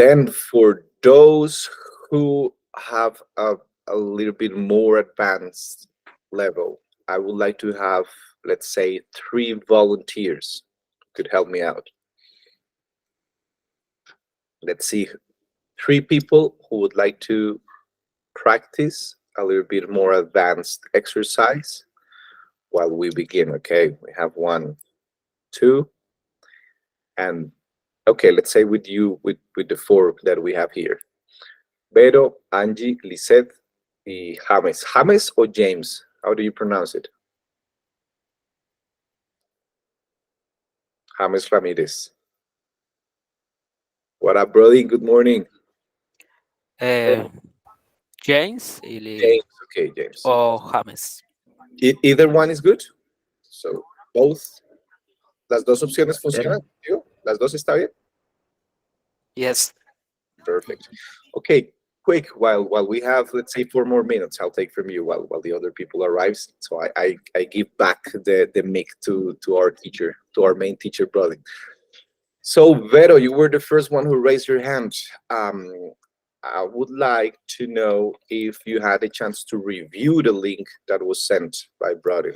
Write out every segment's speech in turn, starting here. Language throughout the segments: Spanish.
Then for those who have a little bit more advanced level, I would like to have, let's say, 3 volunteers who could help me out. Let's see, 3 people who would like to practice a little bit more advanced exercise while we begin. Okay, we have 1, 2, and okay, let's say with you, with the 4 that we have here. Vero, Angie, Lisette, y James. James or James? How do you pronounce it? James Ramirez. What up, Brody? Good morning. James James. Okay, James. o James. Either one is good. So both. Las dos opciones funcionan. ¿Digo? Las dos está bien. Yes. Perfect. Okay, quick. While we have, let's say, 4 more minutes, I'll take from you while the other people arrives. So I give back the mic to our teacher, to our main teacher, Brody. So Vero, you were the first one who raised your hand. I would like to know if you had a chance to review the link that was sent by Brody.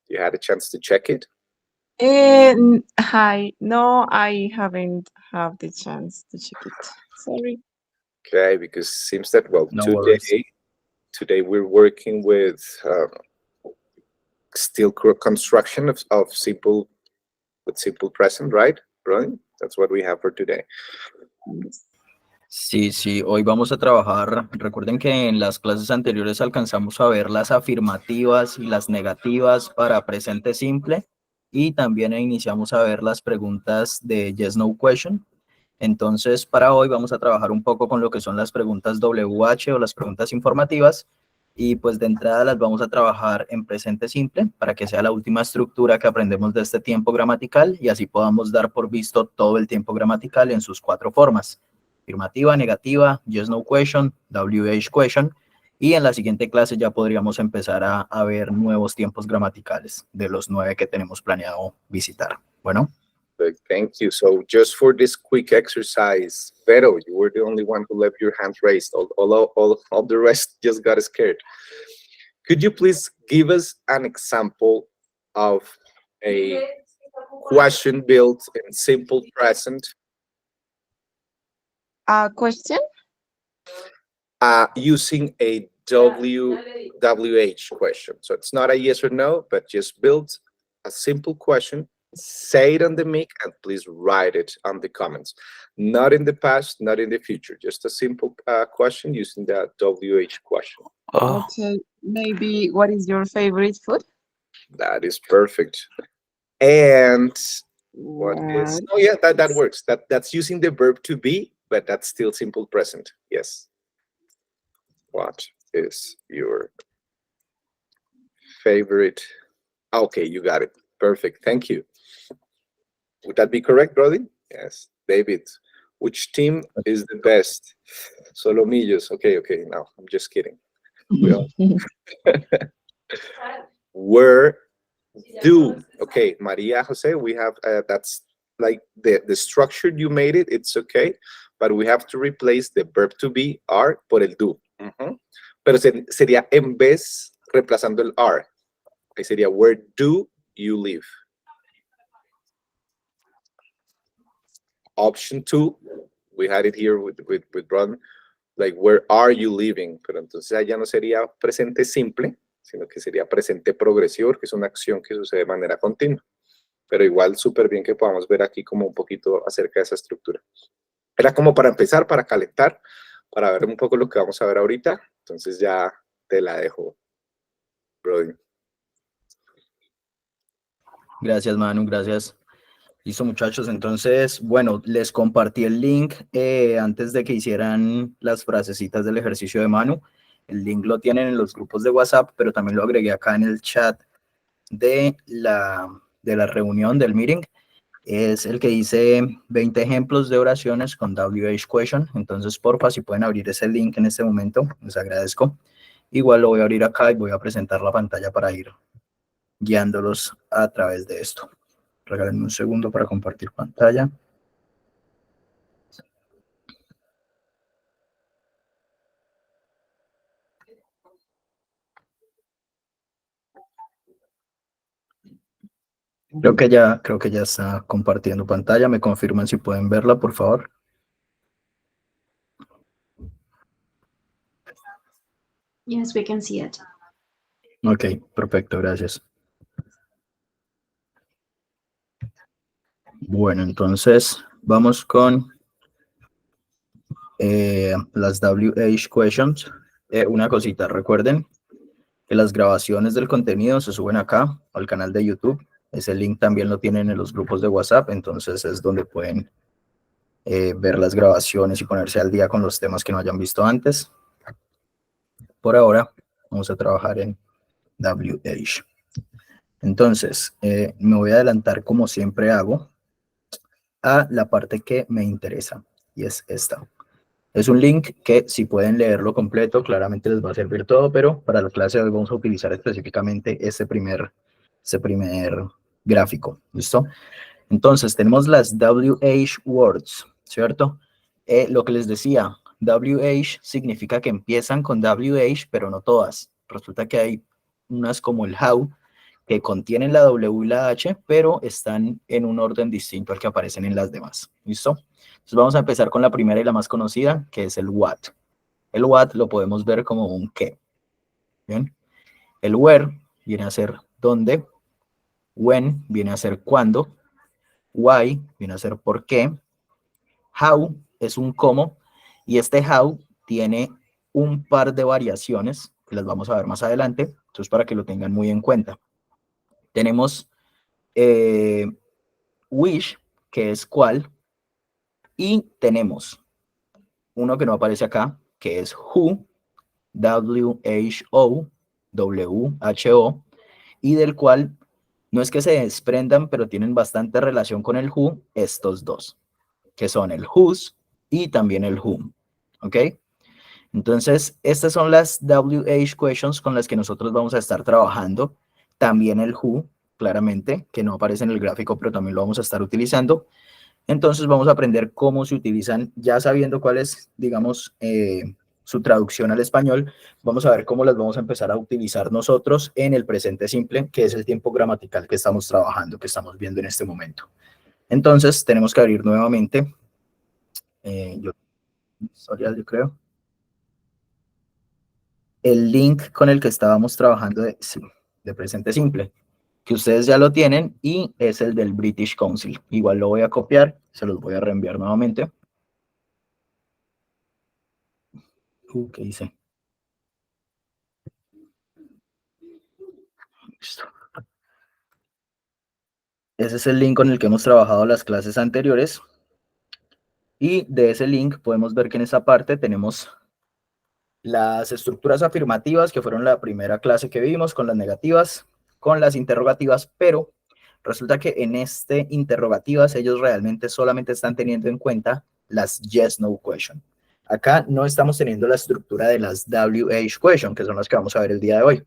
You had a chance to check it? Hi. No, I haven't had the chance to check it. Sorry. Okay, because it seems that, well, No worries. today we're working with steel construction of simple present, right, Brody? That's what we have for today. Sí, sí, hoy vamos a trabajar. Recuerden que en las clases anteriores alcanzamos a ver las afirmativas y las negativas para presente simple y también iniciamos a ver las preguntas de yes, no question. Entonces, para hoy vamos a trabajar un poco con lo que son las preguntas WH o las preguntas informativas y pues de entrada las vamos a trabajar en presente simple para que sea la última estructura que aprendemos de este tiempo gramatical y así podamos dar por visto todo el tiempo gramatical en sus 4 formas. Afirmativa, negativa, yes, no question, WH question, y en la siguiente clase ya podríamos empezar a ver nuevos tiempos gramaticales de los 9 que tenemos planeado visitar. Bueno. Thank you. So just for this quick exercise, Vero, you were the only one who left your hand raised. All the rest just got scared. Could you please give us an example of a question built in simple present? Question? Using a WH question. So it's not a yes or no, but just build a simple question, say it on the mic, and please write it on the comments. Not in the past, not in the future, just a simple question using the WH question. Okay, maybe what is your favorite food? That is perfect. And what is, oh yeah, that works. That's using the verb to be, but that's still simple present. Yes. What is your favorite? Okay, you got it. Perfect. Thank you. Would that be correct, Brody? Yes. David, which team is the best? Solomillos. Okay. No, I'm just kidding. Where do? Okay, Maria Jose, we have that's like the structure you made it. It's okay, but we have to replace the verb to be are por el do. Pero sería en vez reemplazando el are. Ahí sería where do you live? Option 2, we had it here with Ron, like where are you living? Pero entonces allá no sería presente simple, sino que sería presente progresivo, que es una acción que sucede de manera continua. Pero igual súper bien que podamos ver aquí como un poquito acerca de esa estructura. Era como para empezar, para calentar, para ver un poco lo que vamos a ver ahorita. Entonces ya te la dejo, Brody. Gracias, Manu, gracias. Listo, muchachos. Entonces, bueno, les compartí el link antes de que hicieran las frasecitas del ejercicio de Manu. El link lo tienen en los grupos de WhatsApp, pero también lo agregué acá en el chat de la reunión, del meeting. Es el que dice 20 ejemplos de oraciones con WH question. Entonces, porfa, si pueden abrir ese link en este momento, les agradezco. Igual lo voy a abrir acá y voy a presentar la pantalla para ir guiándolos a través de esto. Regálenme un segundo para compartir pantalla. Creo que ya está compartiendo pantalla. Me confirman si pueden verla, por favor. Yes, we can see it. Ok, perfecto, gracias. Bueno, entonces vamos con las WH questions. Una cosita, recuerden que las grabaciones del contenido se suben acá al canal de YouTube. Ese link también lo tienen en los grupos de WhatsApp, entonces es donde pueden ver las grabaciones y ponerse al día con los temas que no hayan visto antes. Por ahora, vamos a trabajar en WH. Entonces, me voy a adelantar como siempre hago a la parte que me interesa, y es esta. Es un link que si pueden leerlo completo, claramente les va a servir todo, pero para la clase de hoy vamos a utilizar específicamente este primer gráfico, ¿listo? Entonces, tenemos las WH words, ¿cierto? Lo que les decía, WH significa que empiezan con WH, pero no todas. Resulta que hay unas como el how, que contienen la W y la H, pero están en un orden distinto al que aparecen en las demás, ¿listo? Entonces vamos a empezar con la primera y la más conocida, que es el what. El what lo podemos ver como un qué, ¿bien? El where viene a ser dónde, when viene a ser cuándo, why viene a ser por qué, how es un cómo, y este how tiene un par de variaciones, que las vamos a ver más adelante, entonces para que lo tengan muy en cuenta. Tenemos which, que es cuál, y tenemos uno que no aparece acá, que es who, W-H-O, W-H-O, y del cual no es que se desprendan, pero tienen bastante relación con el who, estos dos, que son el whose y también el whom, ¿ok? Entonces, estas son las WH questions con las que nosotros vamos a estar trabajando. También el who, claramente, que no aparece en el gráfico, pero también lo vamos a estar utilizando. Entonces vamos a aprender cómo se utilizan, ya sabiendo cuál es, digamos, su traducción al español, vamos a ver cómo las vamos a empezar a utilizar nosotros en el presente simple, que es el tiempo gramatical que estamos trabajando, que estamos viendo en este momento. Entonces tenemos que abrir nuevamente, yo creo, el link con el que estábamos trabajando de presente simple, que ustedes ya lo tienen, y es el del British Council. Igual lo voy a copiar, se los voy a reenviar nuevamente. ¿Qué hice? Listo. Ese es el link con el que hemos trabajado las clases anteriores. Y de ese link podemos ver que en esa parte tenemos las estructuras afirmativas, que fueron la primera clase que vimos, con las negativas, con las interrogativas, pero resulta que en este interrogativas ellos realmente solamente están teniendo en cuenta las yes, no question. Acá no estamos teniendo la estructura de las WH question, que son las que vamos a ver el día de hoy.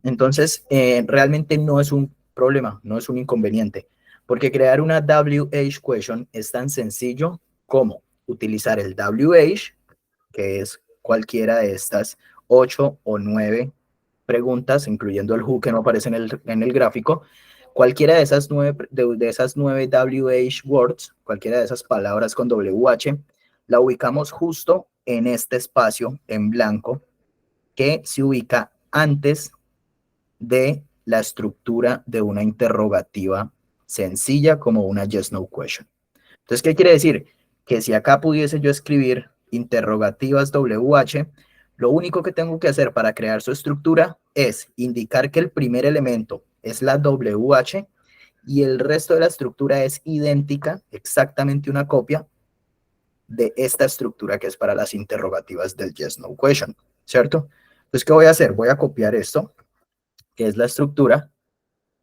Entonces, realmente no es un problema, no es un inconveniente, porque crear una WH question es tan sencillo como utilizar el WH, que es cualquiera de estas 8 o 9 preguntas, incluyendo el who que no aparece en el gráfico. Cualquiera de esas 9 WH words, cualquiera de esas palabras con WH, la ubicamos justo en este espacio en blanco que se ubica antes de la estructura de una interrogativa sencilla como una yes no question. Entonces, ¿qué quiere decir? Que si acá pudiese yo escribir interrogativas WH, lo único que tengo que hacer para crear su estructura es indicar que el primer elemento es la WH y el resto de la estructura es idéntica, exactamente una copia de esta estructura que es para las interrogativas del yes no question, ¿cierto? Entonces, ¿qué voy a hacer? Voy a copiar esto, que es la estructura,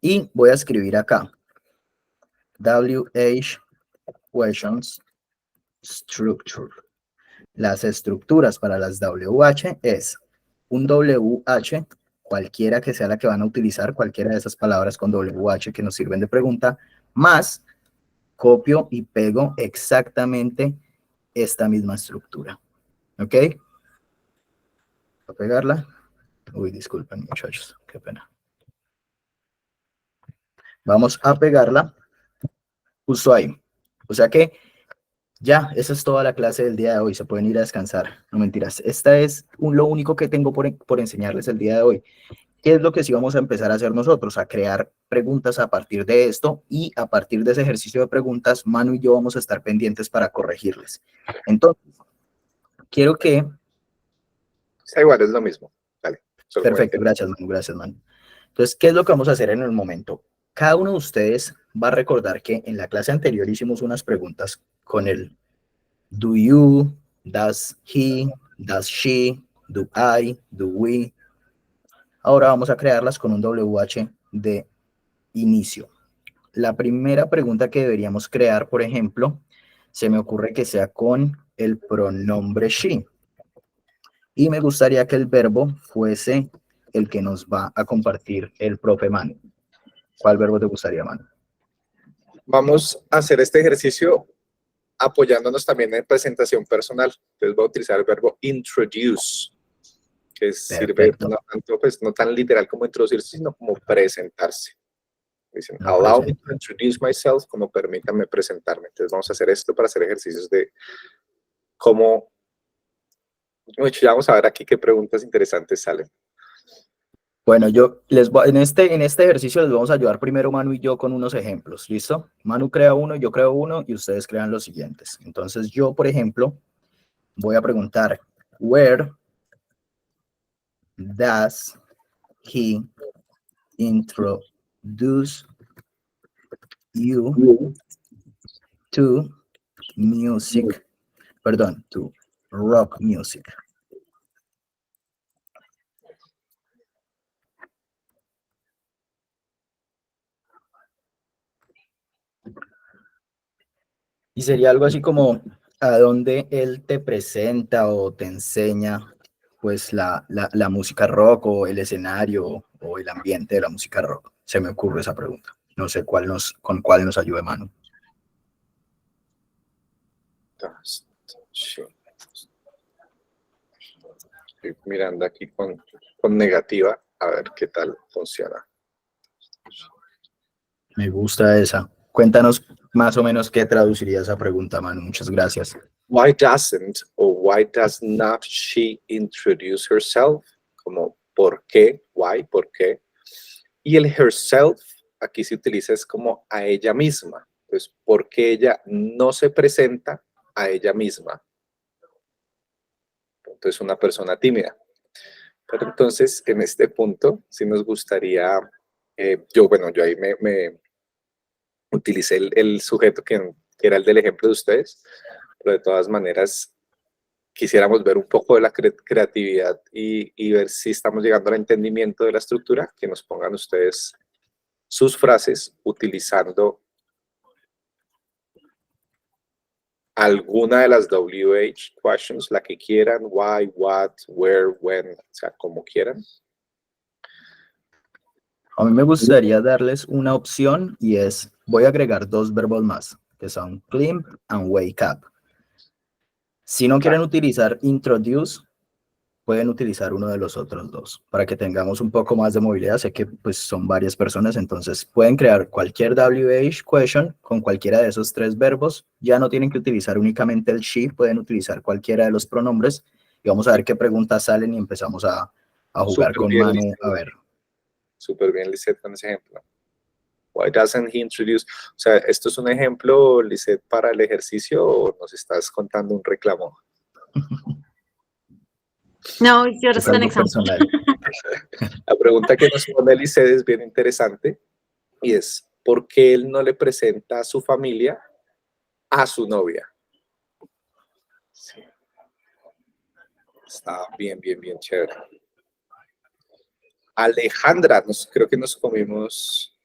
y voy a escribir acá WH questions structure. Las estructuras para las WH es un WH, cualquiera que sea la que van a utilizar, cualquiera de esas palabras con WH que nos sirven de pregunta, más copio y pego exactamente esta misma estructura. ¿Ok? Voy a pegarla. Uy, disculpen, muchachos, qué pena. Vamos a pegarla justo ahí. O sea que ya, esa es toda la clase del día de hoy. Se pueden ir a descansar. No mentiras. Esta es lo único que tengo por enseñarles el día de hoy. ¿Qué es lo que sí vamos a empezar a hacer nosotros? A crear preguntas a partir de esto y a partir de ese ejercicio de preguntas, Manu y yo vamos a estar pendientes para corregirles. Entonces, quiero que... Está igual, es lo mismo. Vale. Perfecto, gracias, Manu, gracias, Manu. Entonces, ¿qué es lo que vamos a hacer en el momento? Cada uno de ustedes va a recordar que en la clase anterior hicimos unas preguntas con el do you, does he, does she, do I, do we. Ahora vamos a crearlas con un WH de inicio. La primera pregunta que deberíamos crear, por ejemplo, se me ocurre que sea con el pronombre she. Y me gustaría que el verbo fuese el que nos va a compartir el profe Manu. ¿Cuál verbo te gustaría, Manu? Vamos a hacer este ejercicio apoyándonos también en presentación personal. Entonces voy a utilizar el verbo introduce, que sirve Perfecto. no tanto, pues no tan literal como introducirse, sino como presentarse. Dicen, No, allow me presente. to introduce myself, como permítanme presentarme. Entonces vamos a hacer esto para hacer ejercicios de cómo... Ya vamos a ver aquí qué preguntas interesantes salen. Bueno, en este ejercicio les vamos a ayudar primero Manu y yo con unos ejemplos, ¿listo? Manu crea uno, yo creo uno y ustedes crean los siguientes. Entonces yo, por ejemplo, voy a preguntar, where does he introduce you to music, perdón, to rock music? Y sería algo así como a dónde él te presenta o te enseña pues la música rock o el escenario o el ambiente de la música rock. Se me ocurre esa pregunta. No sé con cuál nos ayude Manu. Estoy mirando aquí con negativa, a ver qué tal funciona. Me gusta esa. Cuéntanos más o menos qué traduciría esa pregunta, Manu. Muchas gracias. Why doesn't or why does not she introduce herself? Como, ¿por qué? Why, ¿por qué? Y el herself, aquí se utiliza es como a ella misma. Entonces, ¿por qué ella no se presenta a ella misma? Entonces, una persona tímida. Pero entonces, en este punto, sí nos gustaría, yo ahí me utilicé el sujeto que era el del ejemplo de ustedes, pero de todas maneras quisiéramos ver un poco de la creatividad y ver si estamos llegando al entendimiento de la estructura, que nos pongan ustedes sus frases utilizando alguna de las WH questions, la que quieran, why, what, where, when, o sea, como quieran. A mí me gustaría darles una opción y es, voy a agregar dos verbos más, que son climb and wake up. Si no quieren utilizar introduce, pueden utilizar uno de los otros dos para que tengamos un poco más de movilidad. Sé que pues son varias personas, entonces pueden crear cualquier WH question con cualquiera de esos tres verbos. Ya no tienen que utilizar únicamente el she, pueden utilizar cualquiera de los pronombres y vamos a ver qué preguntas salen y empezamos a jugar con Manu. A ver. Súper bien, Lisette, con ese ejemplo. Why doesn't he introduce? O sea, ¿esto es un ejemplo, Lisette, para el ejercicio o nos estás contando un reclamo? No, it's just an Algo example. personal. La pregunta que nos pone Lisette es bien interesante y es, ¿por qué él no le presenta a su familia a su novia? Sí. Está bien chévere. Alejandra, creo que nos comimos...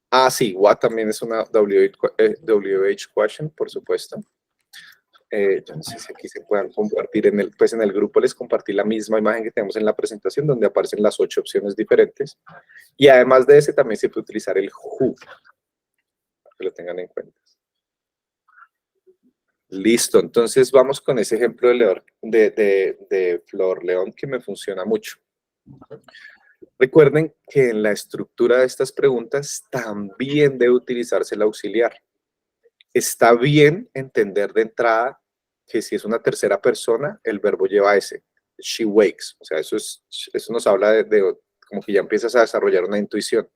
Ah, sí, what también es una WH question, por supuesto. Yo no sé si aquí se puedan compartir en el grupo les compartí la misma imagen que tenemos en la presentación donde aparecen las 8 opciones diferentes. Y además de ese también se puede utilizar el who, para que lo tengan en cuenta. Listo, entonces vamos con ese ejemplo de Flor León que me funciona mucho. Recuerden que en la estructura de estas preguntas también debe utilizarse el auxiliar. Está bien entender de entrada que si es una tercera persona, el verbo lleva ese. She wakes. O sea, eso nos habla de como que ya empiezas a desarrollar una intuición.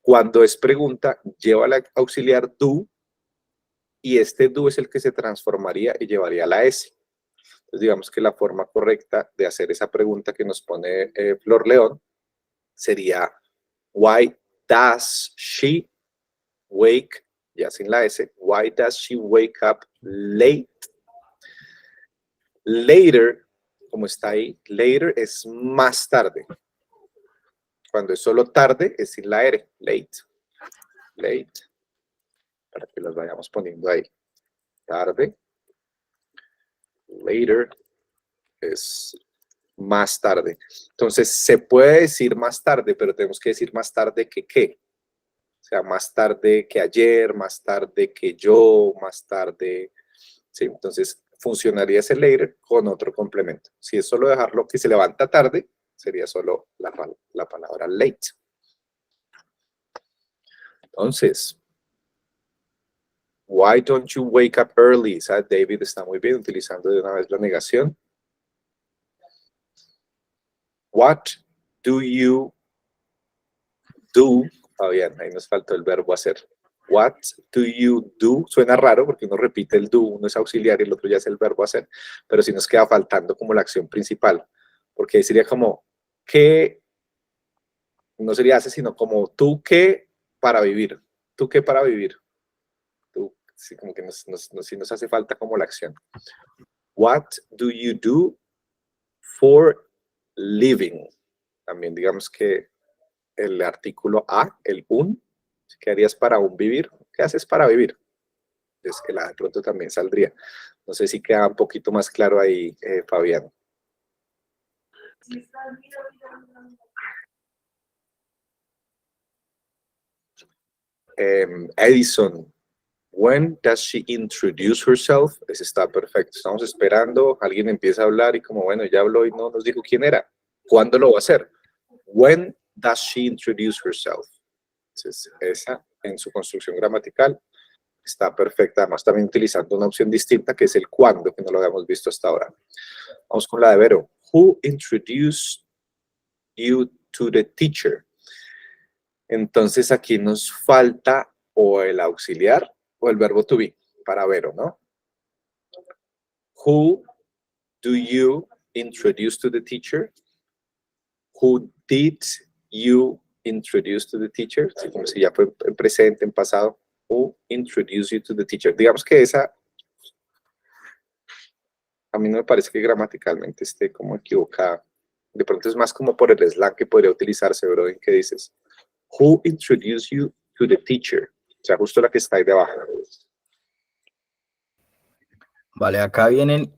Cuando es pregunta, lleva el auxiliar do, y este do es el que se transformaría y llevaría la S. Entonces, digamos que la forma correcta de hacer esa pregunta que nos pone Flor León sería, why does she wake, ya sin la S, why does she wake up late? Later, como está ahí, later es más tarde. Cuando es solo tarde, es sin la R, late. Late. Para que las vayamos poniendo ahí. Tarde. Later es más tarde. Entonces, se puede decir más tarde, pero tenemos que decir más tarde que qué. O sea, más tarde que ayer, más tarde que yo, más tarde. ¿Sí? Entonces, funcionaría ese later con otro complemento. Si es solo dejarlo que se levanta tarde, sería solo la palabra late. Entonces, why don't you wake up early? ¿Sabes? David está muy bien utilizando de una vez la negación. What do you do? Ah, bien, ahí nos faltó el verbo hacer. What do you do? Suena raro porque uno repite el do, uno es auxiliar y el otro ya es el verbo hacer, pero sí nos queda faltando como la acción principal, porque ahí sería como, ¿qué? No sería hace, sino como, ¿tú qué para vivir? ¿Tú qué para vivir? Tú, sí, como que sí nos hace falta como la acción. What do you do for living? También digamos que el artículo a, el un, ¿qué harías para un vivir? ¿Qué haces para vivir? Entonces, el a de pronto también saldría. No sé si queda un poquito más claro ahí, Fabián. Edison, when does she introduce herself? Ese está perfecto. Estamos esperando, alguien empieza a hablar y como, bueno, ya habló y no nos dijo quién era. ¿Cuándo lo va a hacer? When does she introduce herself? Entonces, esa en su construcción gramatical está perfecta. Además, también utilizando una opción distinta que es el cuándo, que no lo habíamos visto hasta ahora. Vamos con la de Vero. Who introduced you to the teacher? Entonces, aquí nos falta o el auxiliar o el verbo to be para Vero, ¿no? Who do you introduce to the teacher? Who did you introduce to the teacher? Sí, como si ya fue en presente, en pasado. Who introduced you to the teacher? Digamos que esa, a mí no me parece que gramaticalmente esté como equivocada. De pronto es más como por el slang que podría utilizarse, bro. ¿En qué dices? Who introduced you to the teacher? O sea, justo la que está ahí debajo. Vale, acá vienen.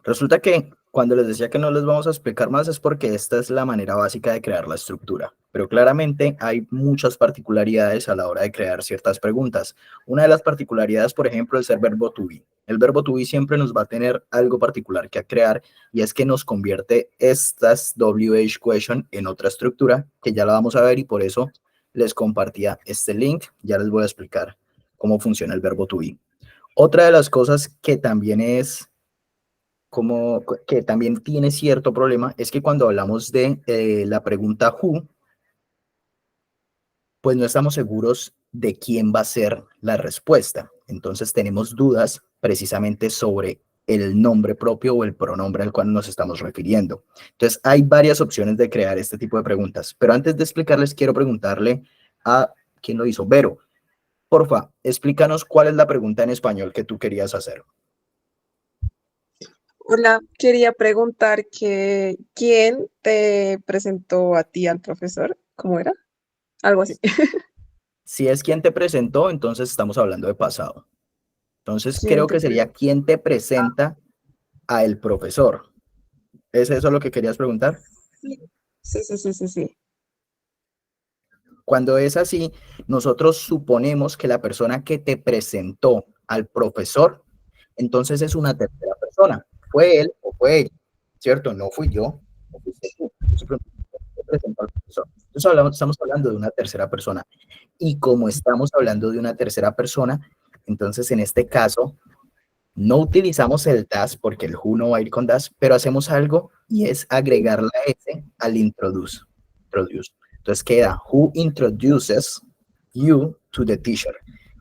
Resulta que cuando les decía que no les vamos a explicar más es porque esta es la manera básica de crear la estructura. Pero claramente hay muchas particularidades a la hora de crear ciertas preguntas. Una de las particularidades, por ejemplo, es el verbo to be. El verbo to be siempre nos va a tener algo particular que crear y es que nos convierte estas WH question en otra estructura que ya la vamos a ver y por eso les compartía este link. Ya les voy a explicar cómo funciona el verbo to be. Otra de las cosas que también es que también tiene cierto problema es que cuando hablamos de la pregunta who, pues no estamos seguros de quién va a ser la respuesta. Entonces tenemos dudas precisamente sobre el nombre propio o el pronombre al cual nos estamos refiriendo. Entonces hay varias opciones de crear este tipo de preguntas, pero antes de explicarles quiero preguntarle a quién lo hizo. Vero, porfa, explícanos cuál es la pregunta en español que tú querías hacer. Hola, quería preguntar que ¿quién te presentó a ti al profesor? ¿Cómo era? Algo así. Si es quien te presentó, entonces estamos hablando de pasado. Entonces ¿Quién creo te que sería quién te presenta a el profesor. ¿Es eso lo que querías preguntar? Sí. Cuando es así, nosotros suponemos que la persona que te presentó al profesor, entonces es una tercera persona. Fue él o fue ella, ¿cierto? No fui yo, no fuiste tú. presentó al profesor. Entonces estamos hablando de una tercera persona. Y como estamos hablando de una tercera persona, entonces en este caso no utilizamos el das porque el who no va a ir con das, pero hacemos algo y es agregar la S al introduce. Entonces queda who introduces you to the teacher.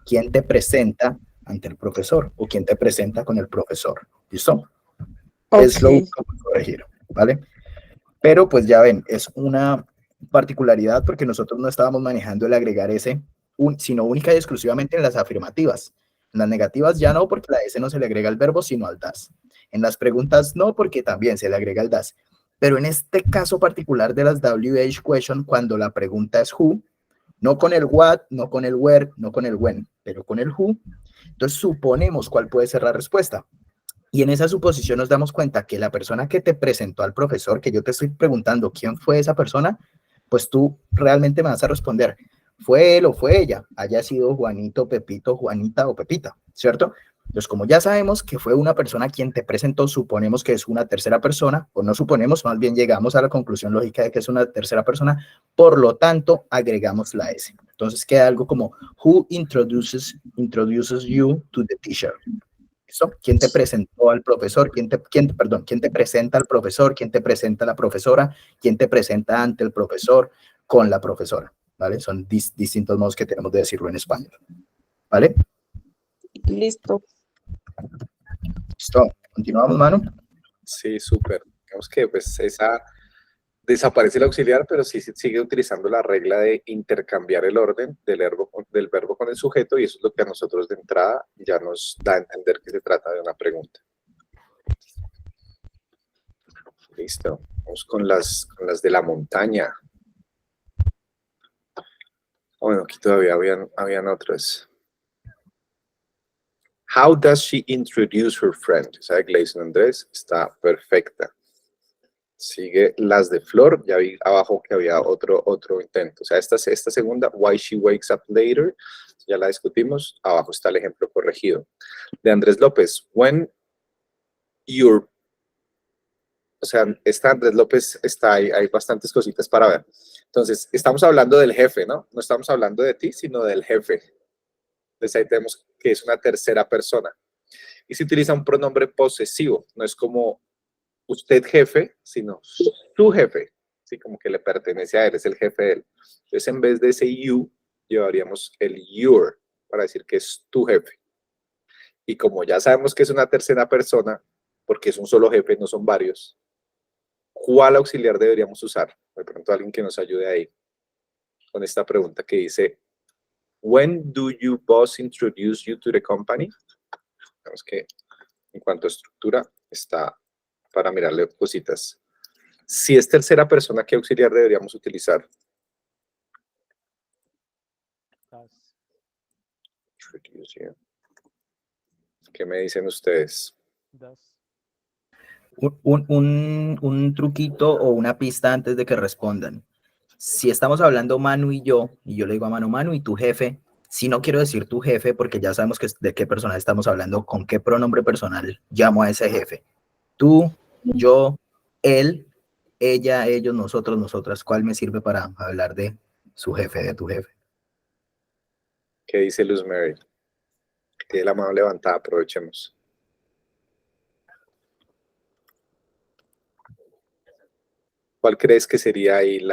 ¿Quién te presenta ante el profesor o quién te presenta con el profesor? ¿Listo? Es lo Ok. único que corregir, ¿vale? Pero pues ya ven, es una particularidad porque nosotros no estábamos manejando el agregar ese, sino única y exclusivamente en las afirmativas. En las negativas ya no, porque la S no se le agrega al verbo, sino al das. En las preguntas no, porque también se le agrega el das. Pero en este caso particular de las WH question, cuando la pregunta es who, no con el what, no con el where, no con el when, pero con el who, entonces suponemos cuál puede ser la respuesta. Y en esa suposición nos damos cuenta que la persona que te presentó al profesor, que yo te estoy preguntando quién fue esa persona, pues tú realmente me vas a responder, fue él o fue ella, haya sido Juanito, Pepito, Juanita o Pepita, ¿cierto? Entonces, como ya sabemos que fue una persona quien te presentó, suponemos que es una tercera persona, o no suponemos, más bien llegamos a la conclusión lógica de que es una tercera persona, por lo tanto, agregamos la S. Entonces queda algo como, who introduces you to the teacher. ¿Listo? ¿Quién te presentó al profesor? ¿Quién te presenta al profesor? ¿Quién te presenta a la profesora? ¿Quién te presenta ante el profesor con la profesora? ¿Vale? Son distintos modos que tenemos de decirlo en español. ¿Vale? Listo. Listo. Continuamos, Manu. Sí, súper. Digamos que pues esa desaparece el auxiliar, pero sí se sigue utilizando la regla de intercambiar el orden del verbo con el sujeto, y eso es lo que a nosotros de entrada ya nos da a entender que se trata de una pregunta. Listo. Vamos con las de la montaña. Bueno, aquí todavía habían otras. How does she introduce her friend? ¿Sabe que la hizo Andrés? Está perfecta. Sigue las de Flor, ya vi abajo que había otro intento. O sea, esta segunda, why she wakes up later, ya la discutimos. Abajo está el ejemplo corregido. De Andrés López, when your... O sea, esta Andrés López está ahí, hay bastantes cositas para ver. Entonces, estamos hablando del jefe, ¿no? No estamos hablando de ti, sino del jefe. Entonces ahí tenemos que es una tercera persona. Y se utiliza un pronombre posesivo, no es como usted jefe, sino su jefe, ¿sí? Como que le pertenece a él, es el jefe de él. Entonces, en vez de ese you, llevaríamos el your para decir que es tu jefe. Y como ya sabemos que es una tercera persona, porque es un solo jefe, no son varios, ¿cuál auxiliar deberíamos usar? De pronto alguien que nos ayude ahí con esta pregunta que dice, when do your boss introduce you to the company? Vemos que en cuanto a estructura está para mirarle cositas. Si es tercera persona, ¿qué auxiliar deberíamos utilizar? ¿Qué me dicen ustedes? Un truquito o una pista antes de que respondan. Si estamos hablando Manu y yo le digo a Manu y tu jefe, si no quiero decir tu jefe porque ya sabemos de qué persona estamos hablando, con qué pronombre personal llamo a ese jefe. Tú, yo, él, ella, ellos, nosotros, nosotras. ¿Cuál me sirve para hablar de su jefe, de tu jefe? ¿Qué dice Luz Mary? Tiene la mano levantada, aprovechemos. ¿Cuál crees que sería ahí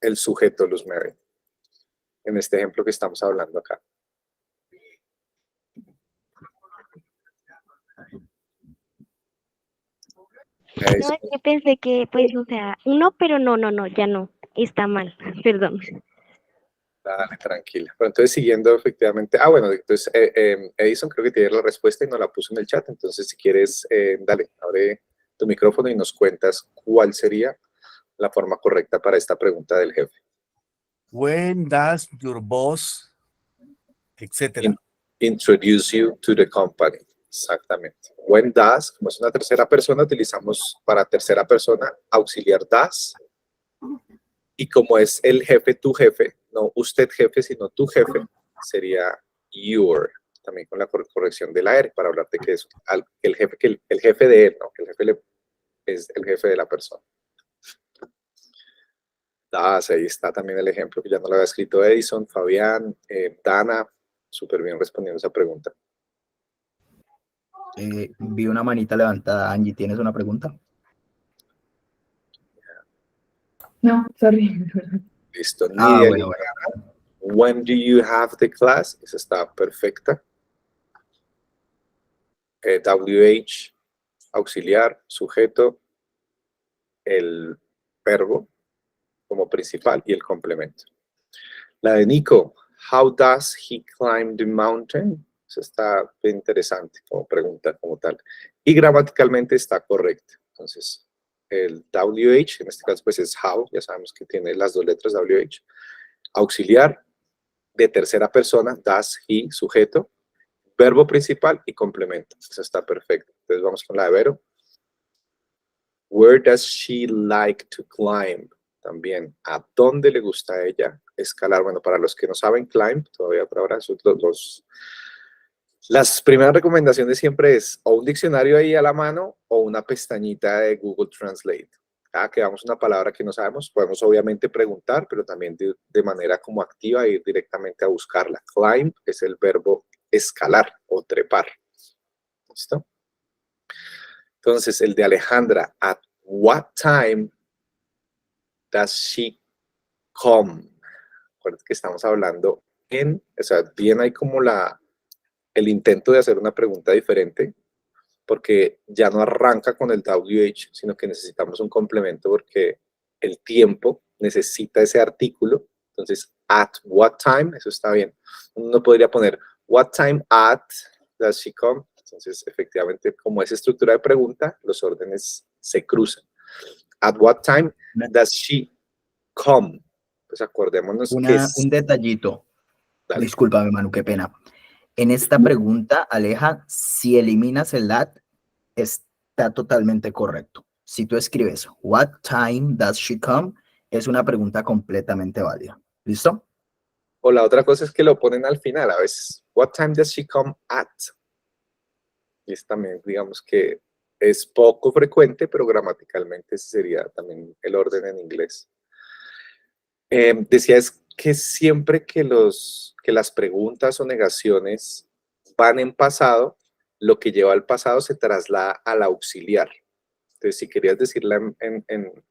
el sujeto, Luz Mary? En este ejemplo que estamos hablando acá. No, es que pensé que, pues, o sea, uno, pero no, ya no, está mal, perdón. Dale, tranquila. Pero entonces, siguiendo efectivamente... Ah, bueno, entonces Edison creo que tiene la respuesta y nos la puso en el chat. Entonces, si quieres, dale, abre tu micrófono y nos cuentas cuál sería la forma correcta para esta pregunta del jefe. When does your boss, etcétera? Introduce you to the company. Exactamente. When does, como es una tercera persona, utilizamos para tercera persona auxiliar does. Y como es el jefe, tu jefe, no usted jefe, sino tu jefe, sería your. También con la corrección de la R para hablar de que es el jefe de él, ¿no? Que el jefe es el jefe de la persona. Das, ahí está también el ejemplo que ya no lo había escrito Edison, Fabián, Dana, súper bien respondiendo esa pregunta. Vi una manita levantada. Angie, ¿tienes una pregunta? No, sorry. Listo. Ah, Nidia bueno, Liliana, when do you have the class? Esa está perfecta. WH, auxiliar, sujeto, el verbo como principal y el complemento. La de Nico, how does he climb the mountain? Eso está bien interesante como pregunta como tal. Y gramaticalmente está correcto. Entonces, el WH, en este caso pues es how, ya sabemos que tiene las dos letras WH. Auxiliar, de tercera persona, does, he, sujeto, verbo principal y complemento. Eso está perfecto. Entonces vamos con la de Vero. Where does she like to climb? También, ¿a dónde le gusta a ella escalar? Bueno, para los que no saben, climb, todavía por ahora, son las primeras recomendaciones siempre es o un diccionario ahí a la mano o una pestañita de Google Translate. Cada que damos una palabra que no sabemos, podemos obviamente preguntar, pero también de manera como activa ir directamente a buscarla. Climb es el verbo escalar o trepar. ¿Listo? Entonces, el de Alejandra, at what time does she come? Acuérdense que estamos hablando o sea, bien hay como el intento de hacer una pregunta diferente, porque ya no arranca con el WH, sino que necesitamos un complemento porque el tiempo necesita ese artículo. Entonces, at what time, eso está bien. Uno podría poner, what time at does she come? Entonces, efectivamente, como es estructura de pregunta, los órdenes se cruzan. At what time does she come? Pues acordémonos que Un detallito. Dale. Discúlpame, Manu, qué pena. En esta pregunta, Aleja, si eliminas el that, está totalmente correcto. Si tú escribes, what time does she come? Es una pregunta completamente válida. ¿Listo? O la otra cosa es que lo ponen al final a veces. What time does she come at? Y es también, digamos que es poco frecuente, pero gramaticalmente ese sería también el orden en inglés. Decías que siempre que las preguntas o negaciones van en pasado, lo que lleva al pasado se traslada al auxiliar. Entonces, si querías decirla en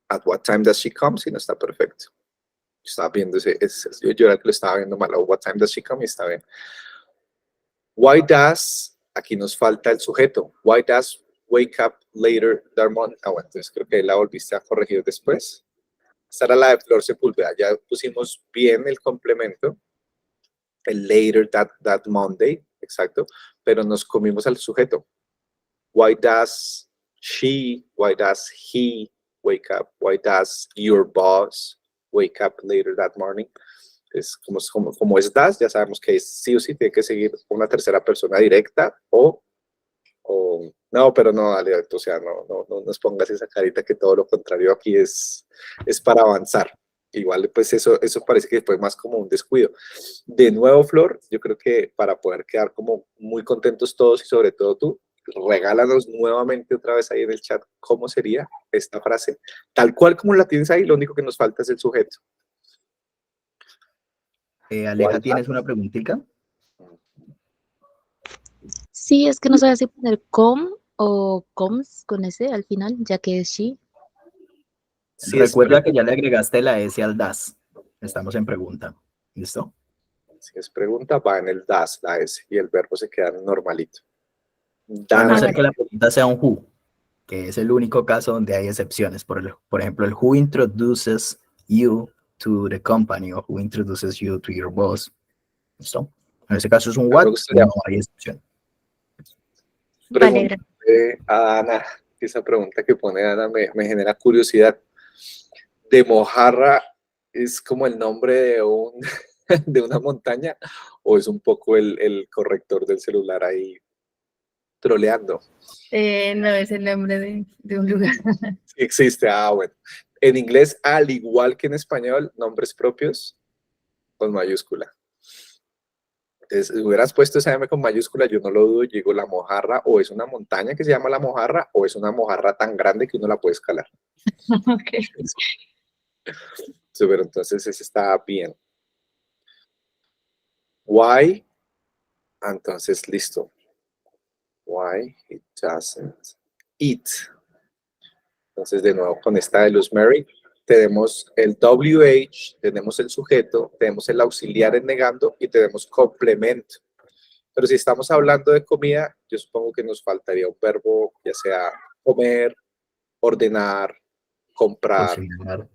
at what time does she come, si no está perfecto. Estaba viendo yo era que lo estaba viendo mal. What time does she come? Y está bien. Why does, aquí nos falta el sujeto. Why does wake up later that morning? Ah, bueno, entonces creo que la volviste a corregir después. Esta era la de Flor Sepúlveda. Ya pusimos bien el complemento. El later that Monday, exacto. Pero nos comimos al sujeto. Why does she, why does he wake up? Why does your boss wake up later that morning? Es como es das, ya sabemos que sí o sí tiene que seguir una tercera persona directa o no, pero no, dale, o sea, no nos pongas esa carita que todo lo contrario aquí es para avanzar. Igual, pues eso parece que fue más como un descuido. De nuevo, Flor, yo creo que para poder quedar como muy contentos todos y sobre todo tú, regálanos nuevamente otra vez ahí en el chat cómo sería esta frase. Tal cual como la tienes ahí, lo único que nos falta es el sujeto. Aleja, ¿tienes una preguntita? Sí, es que no sabía si poner com o coms con ese al final, ya que es she. Sí, Recuerda que ya le agregaste la S al das. Estamos en pregunta. ¿Listo? Si es pregunta, va en el das, la S, y el verbo se queda normalito. A no Dana, ser que la pregunta sea un who, que es el único caso donde hay excepciones. Por ejemplo, el who introduces you to the company o who introduces you to your boss. ¿Listo? En ese caso es un what, no hay excepción. Vale, gracias. A Ana, esa pregunta que pone Ana me genera curiosidad. ¿De Mojarra es como el nombre de una montaña o es un poco el corrector del celular ahí troleando? No es el nombre de un lugar. Sí existe, bueno. En inglés, al igual que en español, nombres propios con mayúscula. Entonces, si hubieras puesto esa M con mayúscula, yo no lo dudo, digo, la Mojarra o es una montaña que se llama la Mojarra o es una mojarra tan grande que uno la puede escalar. Ok. Súper, entonces ese está bien. Why, entonces listo. Why it doesn't eat. Entonces de nuevo con esta de Luz Mary, tenemos el WH, tenemos el sujeto, tenemos el auxiliar en negando y tenemos complemento. Pero si estamos hablando de comida, yo supongo que nos faltaría un verbo, ya sea comer, ordenar, comprar. Cocinar.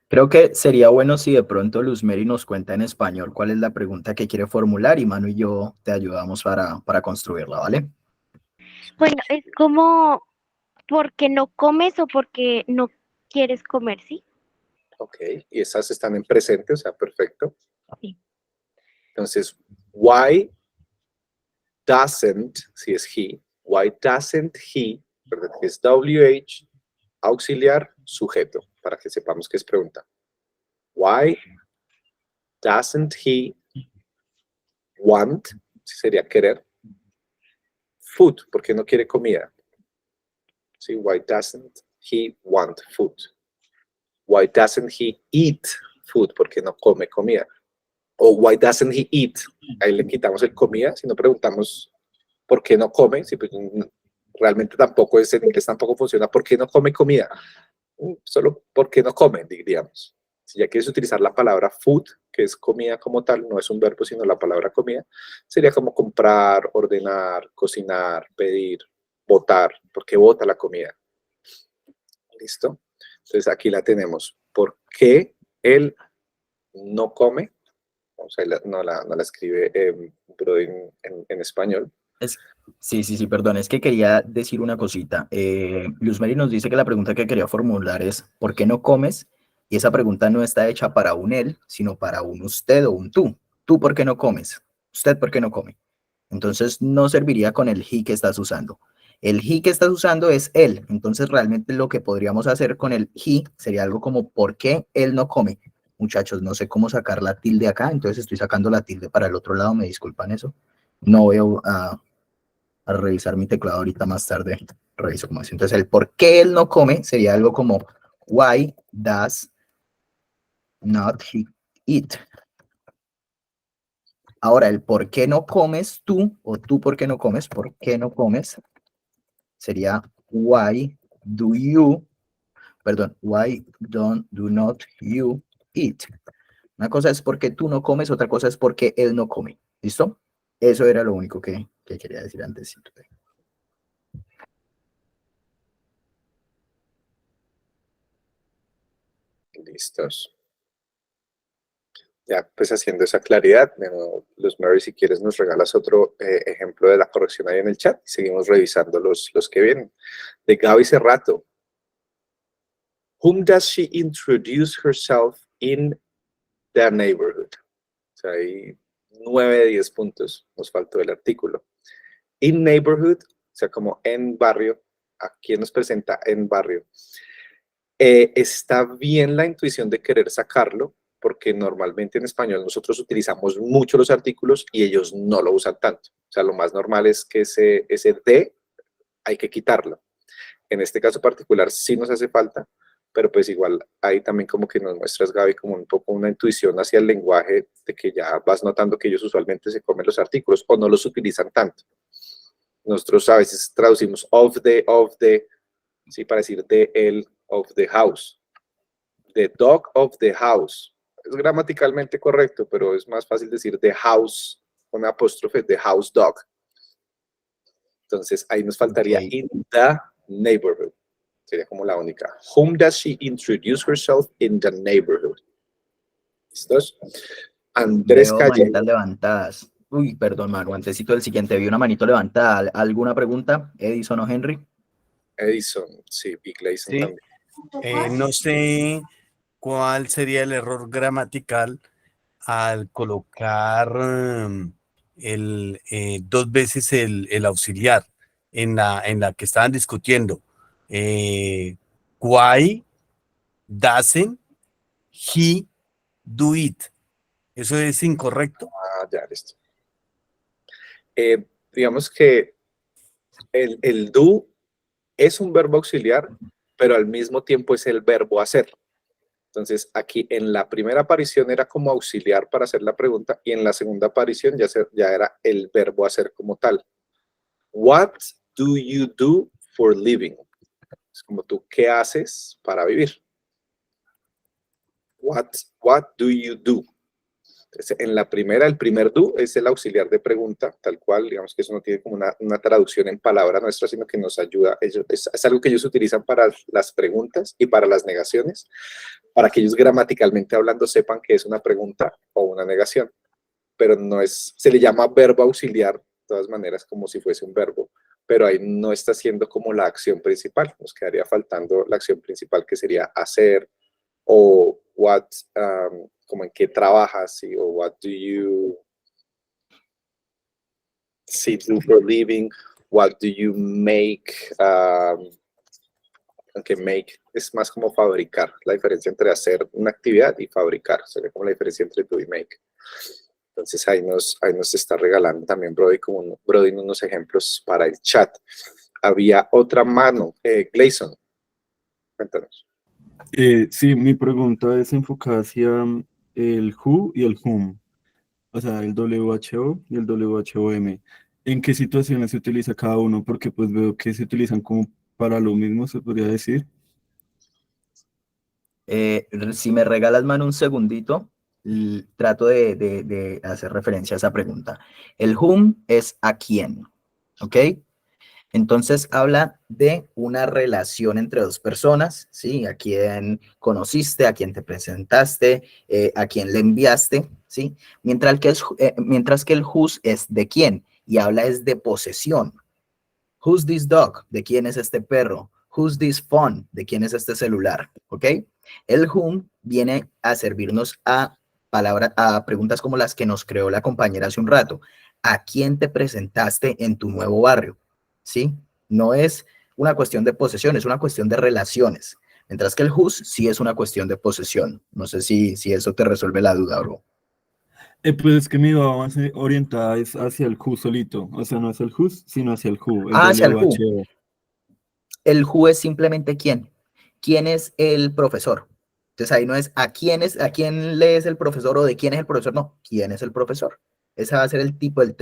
Creo que sería bueno si de pronto Luz Mary nos cuenta en español cuál es la pregunta que quiere formular y Manu y yo te ayudamos para construirla, ¿vale? Bueno, es como porque no comes o porque no quieres comer, ¿sí? Ok, y esas están en presente, o sea, perfecto. Sí. Entonces, why doesn't, si es he, why doesn't he, perdón, es WH, auxiliar, sujeto, para que sepamos que es pregunta. Why doesn't he want, sería querer, food, porque no quiere comida. ¿Sí? Why doesn't he want food? Why doesn't he eat food? Porque no come comida. O why doesn't he eat? Ahí le quitamos el comida, si no preguntamos por qué no come, si pues, realmente tampoco es en inglés, tampoco funciona, ¿por qué no come comida? Solo porque no come, diríamos. Si ya quieres utilizar la palabra food, que es comida como tal, no es un verbo, sino la palabra comida, sería como comprar, ordenar, cocinar, pedir, botar, porque bota la comida. ¿Listo? Entonces aquí la tenemos. ¿Por qué él no come? O sea, no la escribe pero en español. Sí, perdón, es que quería decir una cosita. Luz Mary nos dice que la pregunta que quería formular es ¿por qué no comes? Y esa pregunta no está hecha para un él, sino para un usted o un tú. ¿Tú por qué no comes? ¿Usted por qué no come? Entonces no serviría con el he que estás usando. El he que estás usando es él. Entonces realmente lo que podríamos hacer con el he sería algo como ¿por qué él no come? Muchachos, no sé cómo sacar la tilde acá, entonces estoy sacando la tilde para el otro lado, me disculpan eso. No voy a revisar mi teclado ahorita más tarde. Reviso cómo es. Entonces el por qué él no come sería algo como why does not he eat? Ahora, el por qué no comes tú, o tú por qué no comes, sería why do not you eat? Una cosa es porque tú no comes, otra cosa es porque él no come. ¿Listo? Eso era lo único que quería decir antes. Listos. Ya, pues haciendo esa claridad, Luz Mary, si quieres nos regalas otro ejemplo de la corrección ahí en el chat y seguimos revisando los que vienen. De Gaby Cerrato. Whom does she introduce herself in the neighborhood? O sea, hay 9 de 10 puntos, nos faltó el artículo. In neighborhood, o sea, como en barrio, ¿a quién nos presenta en barrio? Está bien la intuición de querer sacarlo, porque normalmente en español nosotros utilizamos mucho los artículos y ellos no lo usan tanto. O sea, lo más normal es que ese de hay que quitarlo. En este caso particular sí nos hace falta, pero pues igual ahí también como que nos muestras, Gaby, como un poco una intuición hacia el lenguaje de que ya vas notando que ellos usualmente se comen los artículos o no los utilizan tanto. Nosotros a veces traducimos of the, sí, para decir de el, of the house. The dog of the house. Es gramaticalmente correcto, pero es más fácil decir the house, con apóstrofe, the house dog. Entonces ahí nos faltaría in the neighborhood. Sería como la única. Whom does she introduce herself in the neighborhood? ¿Listos? Andrés Veo Calle. manitas levantadas. Uy, perdón, Manu, antesito del siguiente, vi una manito levantada. ¿Alguna pregunta, Edison o Henry? Edison, sí, y Gleason Sí. también. No sé cuál sería el error gramatical al colocar dos veces el auxiliar en la que estaban discutiendo. Why doesn't he do it? ¿Eso es incorrecto? Ah, ya, listo. Digamos que el do es un verbo auxiliar, pero al mismo tiempo es el verbo hacer. Entonces, aquí en la primera aparición era como auxiliar para hacer la pregunta y en la segunda aparición ya era el verbo hacer como tal. What do you do for living? Es como tú, ¿qué haces para vivir? What do you do? Entonces, en la primera, el primer do es el auxiliar de pregunta, tal cual, digamos que eso no tiene como una traducción en palabra nuestra, sino que nos ayuda, es algo que ellos utilizan para las preguntas y para las negaciones, para que ellos gramaticalmente hablando sepan que es una pregunta o una negación, pero no es, se le llama verbo auxiliar, de todas maneras, como si fuese un verbo, pero ahí no está siendo como la acción principal, nos quedaría faltando la acción principal que sería hacer, o what, como en qué trabajas, ¿sí? O what do you do for living, what do you make, aunque make es más como fabricar, la diferencia entre hacer una actividad y fabricar, sería como la diferencia entre do y make. Entonces ahí nos está regalando también Brody unos ejemplos para el chat. Había otra mano, Gleison, cuéntanos. Sí, mi pregunta es enfocada hacia el who y el whom, o sea, el WHO y el WHOM. ¿En qué situaciones se utiliza cada uno? Porque pues veo que se utilizan como para lo mismo, se podría decir. Si me regalas, mano, un segundito, trato de hacer referencia a esa pregunta. El whom es a quién, ¿ok? Entonces habla de una relación entre dos personas, ¿sí? A quién conociste, a quién te presentaste, a quién le enviaste, ¿sí? Mientras que el whose es de quién y habla es de posesión. Who's this dog? ¿De quién es este perro? Who's this phone? ¿De quién es este celular? ¿Ok? El whom viene a servirnos a preguntas como las que nos creó la compañera hace un rato. ¿A quién te presentaste en tu nuevo barrio? ¿Sí? No es una cuestión de posesión, es una cuestión de relaciones. Mientras que el whose sí es una cuestión de posesión. No sé si eso te resuelve la duda, bro. Pues es que mi iba más orientada es hacia el who solito, o sea, no es el whose, sino hacia el who, el Hacia el who. WHO. El who es simplemente quién. ¿Quién es el profesor? Entonces ahí no es a quién lees el profesor o de quién es el profesor, no, ¿quién es el profesor? Ese va a ser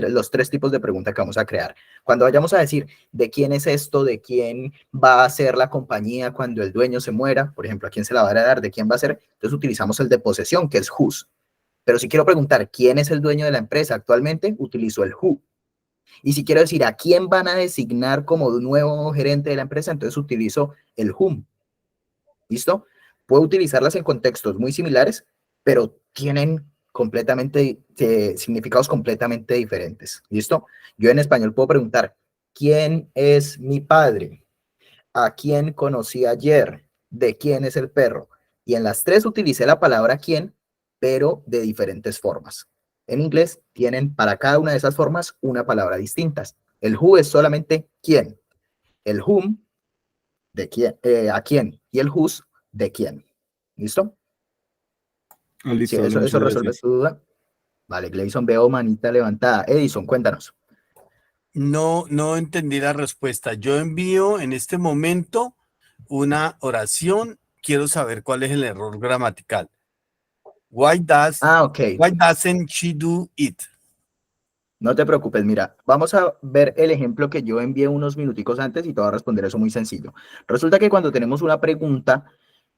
los tres tipos de preguntas que vamos a crear. Cuando vayamos a decir de quién es esto, de quién va a ser la compañía cuando el dueño se muera, por ejemplo, a quién se la va a dar, de quién va a ser, entonces utilizamos el de posesión, que es whose. Pero si quiero preguntar quién es el dueño de la empresa actualmente, utilizo el who. Y si quiero decir a quién van a designar como nuevo gerente de la empresa, entonces utilizo el whom. ¿Listo? Puedo utilizarlas en contextos muy similares, pero tienen significados completamente diferentes. ¿Listo? Yo en español puedo preguntar, ¿quién es mi padre? ¿A quién conocí ayer? ¿De quién es el perro? Y en las tres utilicé la palabra quién, pero de diferentes formas. En inglés tienen para cada una de esas formas una palabra distinta. El who es solamente quién. El whom, de quién, a quién. Y el whose, de quién. ¿Listo? Listo, Sí, eso resuelve tu duda. Vale, Gleison, veo manita levantada. Edison, cuéntanos. No entendí la respuesta. Yo envío en este momento una oración. Quiero saber cuál es el error gramatical. Why doesn't she do it? No te preocupes, mira, vamos a ver el ejemplo que yo envié unos minuticos antes y te voy a responder eso muy sencillo. Resulta que cuando tenemos una pregunta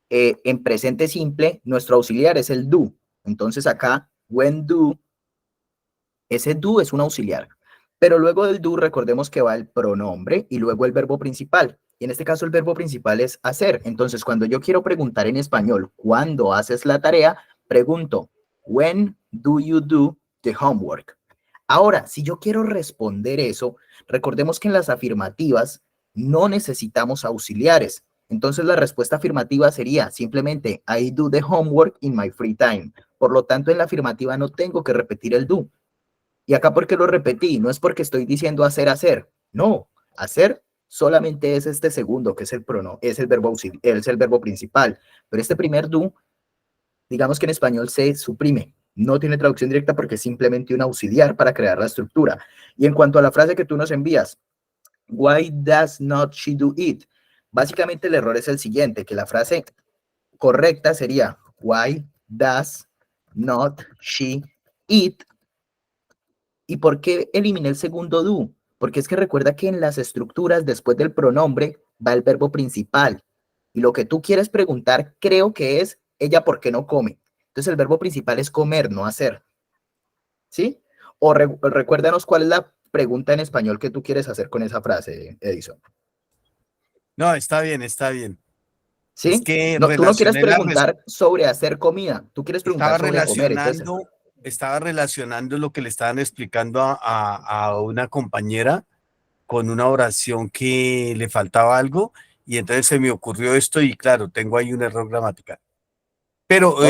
en presente simple, nuestro auxiliar es el do. Entonces acá, when do, ese do es un auxiliar. Pero luego del do, recordemos que va el pronombre y luego el verbo principal. Y en este caso el verbo principal es hacer. Entonces, cuando yo quiero preguntar en español, ¿cuándo haces la tarea? Pregunto, when do you do the homework? Ahora, si yo quiero responder eso, recordemos que en las afirmativas no necesitamos auxiliares. Entonces, la respuesta afirmativa sería simplemente, I do the homework in my free time. Por lo tanto, en la afirmativa no tengo que repetir el do. Y acá, ¿por qué lo repetí? No es porque estoy diciendo hacer. No, hacer solamente es este segundo, que es el es el verbo principal. Pero este primer do, digamos que en español se suprime. No tiene traducción directa porque es simplemente un auxiliar para crear la estructura. Y en cuanto a la frase que tú nos envías, why does not she do it? Básicamente el error es el siguiente, que la frase correcta sería, Why does not she eat? ¿Y por qué eliminé el segundo do? Porque es que recuerda que en las estructuras, después del pronombre, va el verbo principal. Y lo que tú quieres preguntar, creo que es, ¿ella por qué no come? Entonces el verbo principal es comer, no hacer. ¿Sí? O recuérdanos cuál es la pregunta en español que tú quieres hacer con esa frase, Edison. No, está bien, está bien. ¿Sí? Es que No, tú no quieres relacioné la preguntar sobre hacer comida, tú quieres preguntar estaba sobre comer. Entonces, estaba relacionando lo que le estaban explicando a una compañera con una oración que le faltaba algo y entonces se me ocurrió esto y claro, tengo ahí un error gramatical. Pero ok.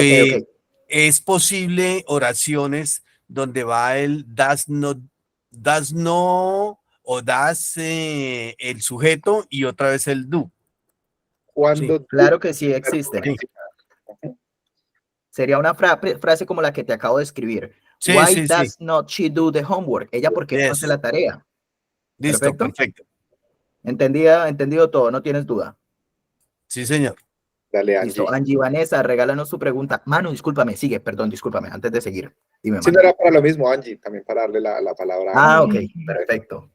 es posible oraciones donde va el does no o does el sujeto y otra vez el do. Cuando Claro que sí existen. Sí. Sería una frase como la que te acabo de escribir. Sí, Why sí, sí. does not she do the homework? Ella, ¿por qué no hace Yes. la tarea? Listo, Perfecto. perfecto. Entendido todo, no tienes duda. Sí, señor. Dale, Angie. Listo. Angie Vanessa, regálanos tu pregunta. Manu, discúlpame, sigue, perdón, discúlpame, antes de seguir. Dime, Sí, Manu. no era para lo mismo, Angie, también para darle la palabra a Ok, Angie. perfecto.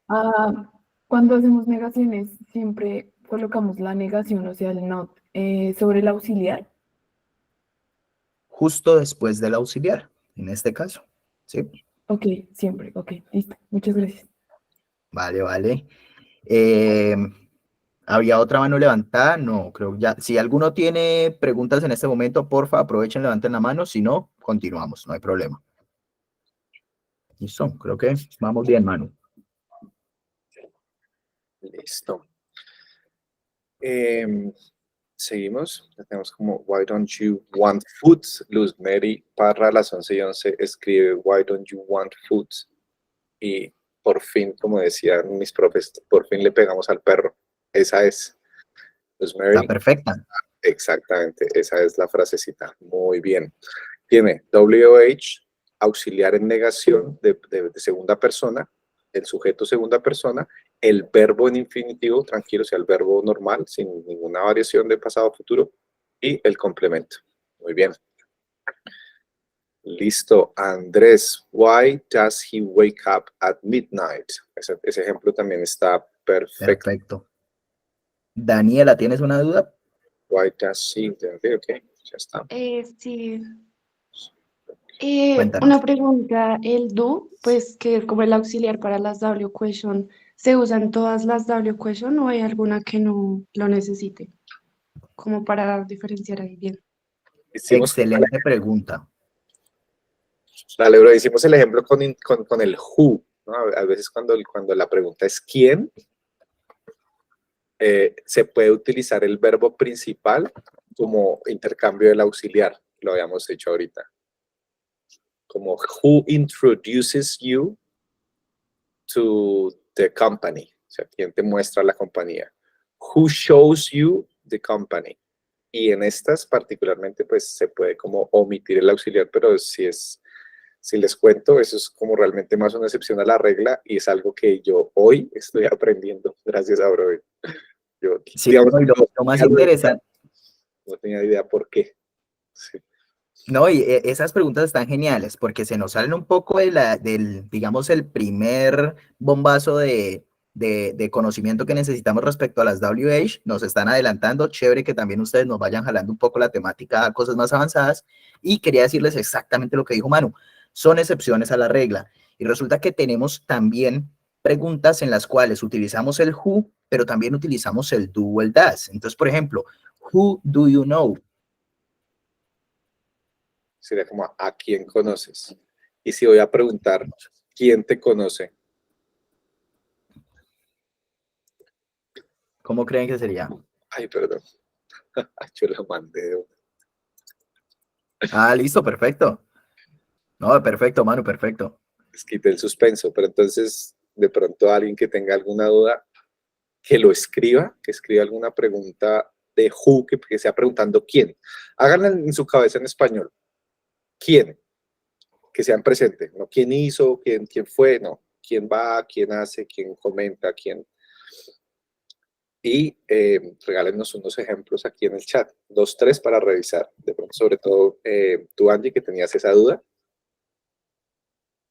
Cuando hacemos negaciones, siempre colocamos la negación, o sea, el not, sobre el auxiliar. Justo después del auxiliar, en este caso. ¿Sí? Ok, siempre, ok, listo. Muchas gracias. Vale. ¿Había otra mano levantada? No, creo ya. Si alguno tiene preguntas en este momento, porfa, aprovechen, levanten la mano. Si no, continuamos, no hay problema. Listo, creo que vamos bien, Manu. Listo. Seguimos. Tenemos como Why don't you want food? Luz Mary Parra a las 11:11 escribe Why don't you want food? Y por fin, como decían mis profes, por fin le pegamos al perro. Esa es. Luz Mary. Está perfecta. Exactamente, esa es la frasecita. Muy bien. Tiene WH, auxiliar en negación de segunda persona, el sujeto segunda persona, el verbo en infinitivo, tranquilo, o sea, el verbo normal, sin ninguna variación de pasado a futuro, y el complemento. Muy bien. Listo. Andrés, why does he wake up at midnight? Ese ejemplo también está perfecto. Perfecto. Daniela, ¿tienes una duda? Why does he? Ok, ya está. Sí. Cuéntanos. Una pregunta, el do, pues que como el auxiliar para las W question, ¿se usan todas las W question o hay alguna que no lo necesite? Como para diferenciar ahí bien. Excelente pregunta. Dale, bro, hicimos el ejemplo con el who, ¿no? A veces cuando la pregunta es quién, se puede utilizar el verbo principal como intercambio del auxiliar, lo habíamos hecho ahorita. Como who introduces you to the company, o sea, quién te muestra la compañía. Who shows you the company. Y en estas particularmente pues se puede como omitir el auxiliar, pero si les cuento, eso es como realmente más una excepción a la regla y es algo que yo hoy estoy aprendiendo gracias a Brody. Yo, Sí, digamos, lo más interesante. No tenía idea por qué. Sí. No, y esas preguntas están geniales porque se nos salen un poco del, digamos, el primer bombazo de conocimiento que necesitamos respecto a las WH. Nos están adelantando, chévere que también ustedes nos vayan jalando un poco la temática a cosas más avanzadas. Y quería decirles exactamente lo que dijo Manu. Son excepciones a la regla. Y resulta que tenemos también preguntas en las cuales utilizamos el who, pero también utilizamos el do o el does. Entonces, por ejemplo, who do you know? Sería como ¿a quién conoces? Y si voy a preguntar ¿quién te conoce? ¿Cómo creen que sería? Ay, perdón. Yo lo mandé. Ah, listo, perfecto. No, perfecto, Manu, perfecto. Les quité el suspenso, pero entonces de pronto alguien que tenga alguna duda, que lo escriba, que escriba alguna pregunta de who, que sea preguntando quién. Háganla en su cabeza en español. ¿Quién? Que sean presentes, no quién hizo, quién fue, no. ¿Quién va, quién hace, quién comenta, quién? y regálenos unos ejemplos aquí en el chat, 2, 3 para revisar. De pronto, sobre todo tú, Angie, que tenías esa duda.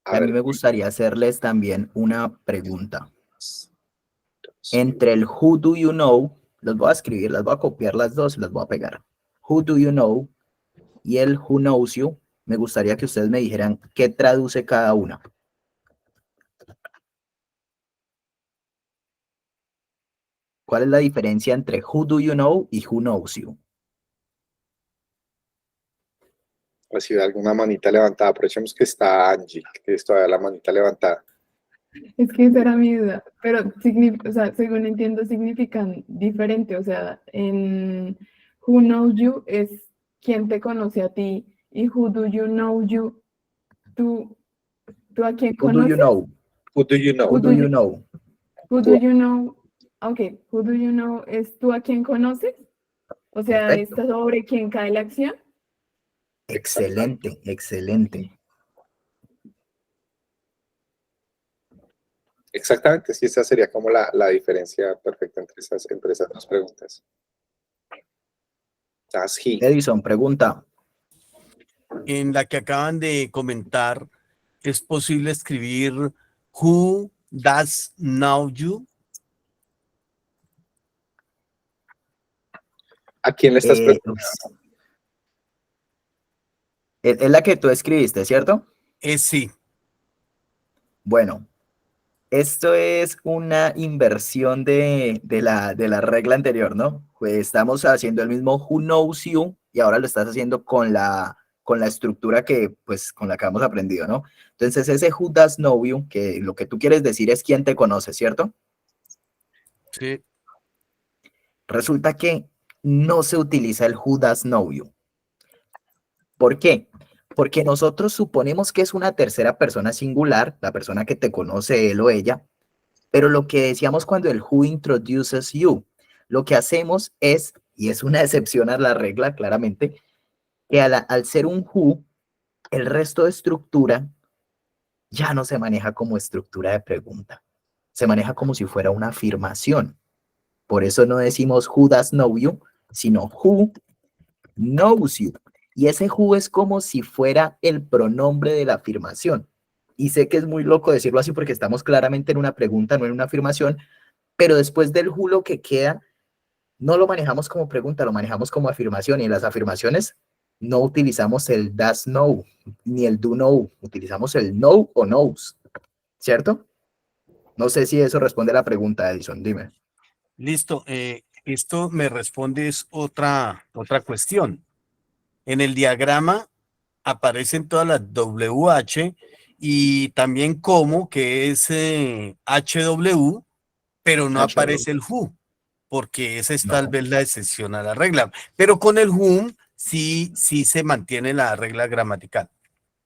A mí me gustaría hacerles también una pregunta. Entre el who do you know, los voy a escribir, las voy a copiar las dos y las voy a pegar. Who do you know y el who knows you, me gustaría que ustedes me dijeran qué traduce cada una. ¿Cuál es la diferencia entre who do you know y who knows you? Recibe alguna manita levantada. Aprovechemos que está Angie, que tiene todavía la manita levantada. Es que esa era mi duda, pero o sea, según entiendo significan diferente, o sea, en who knows you es quién te conoce a ti y who do you know you, tú a quién Who do you conoces. know? Who do you know? Who do you know? Who do you know? Ok, who do you know es tú a quién conoces, o sea, Perfecto. está sobre quién cae la acción. Excelente, excelente. Exactamente, sí, esa sería como la diferencia perfecta entre esas dos preguntas. Does he? Edison, pregunta. En la que acaban de comentar, ¿es posible escribir who does know you? ¿A quién le estás preguntando? Es la que tú escribiste, ¿cierto? Sí. Bueno, esto es una inversión de la regla anterior, ¿no? Pues estamos haciendo el mismo who knows you y ahora lo estás haciendo con la estructura con la que hemos aprendido, ¿no? Entonces ese who does know you, que lo que tú quieres decir es quién te conoce, ¿cierto? Sí. Resulta que no se utiliza el who does know you. ¿Por qué? Porque nosotros suponemos que es una tercera persona singular, la persona que te conoce, él o ella, pero lo que decíamos cuando el who introduces you, lo que hacemos es, y es una excepción a la regla claramente, que al ser un who, el resto de estructura ya no se maneja como estructura de pregunta, se maneja como si fuera una afirmación. Por eso no decimos who does know you, sino who knows you. Y ese who es como si fuera el pronombre de la afirmación. Y sé que es muy loco decirlo así porque estamos claramente en una pregunta, no en una afirmación, pero después del who lo que queda, no lo manejamos como pregunta, lo manejamos como afirmación. Y en las afirmaciones no utilizamos el does know, ni el do know, utilizamos el know o knows, ¿cierto? No sé si eso responde a la pregunta, Edison, dime. Listo. Esto me responde es otra cuestión. En el diagrama aparecen todas las WH y también como que es HW, pero no aparece el who, porque esa es tal vez la excepción a la regla. Pero con el whom sí se mantiene la regla gramatical.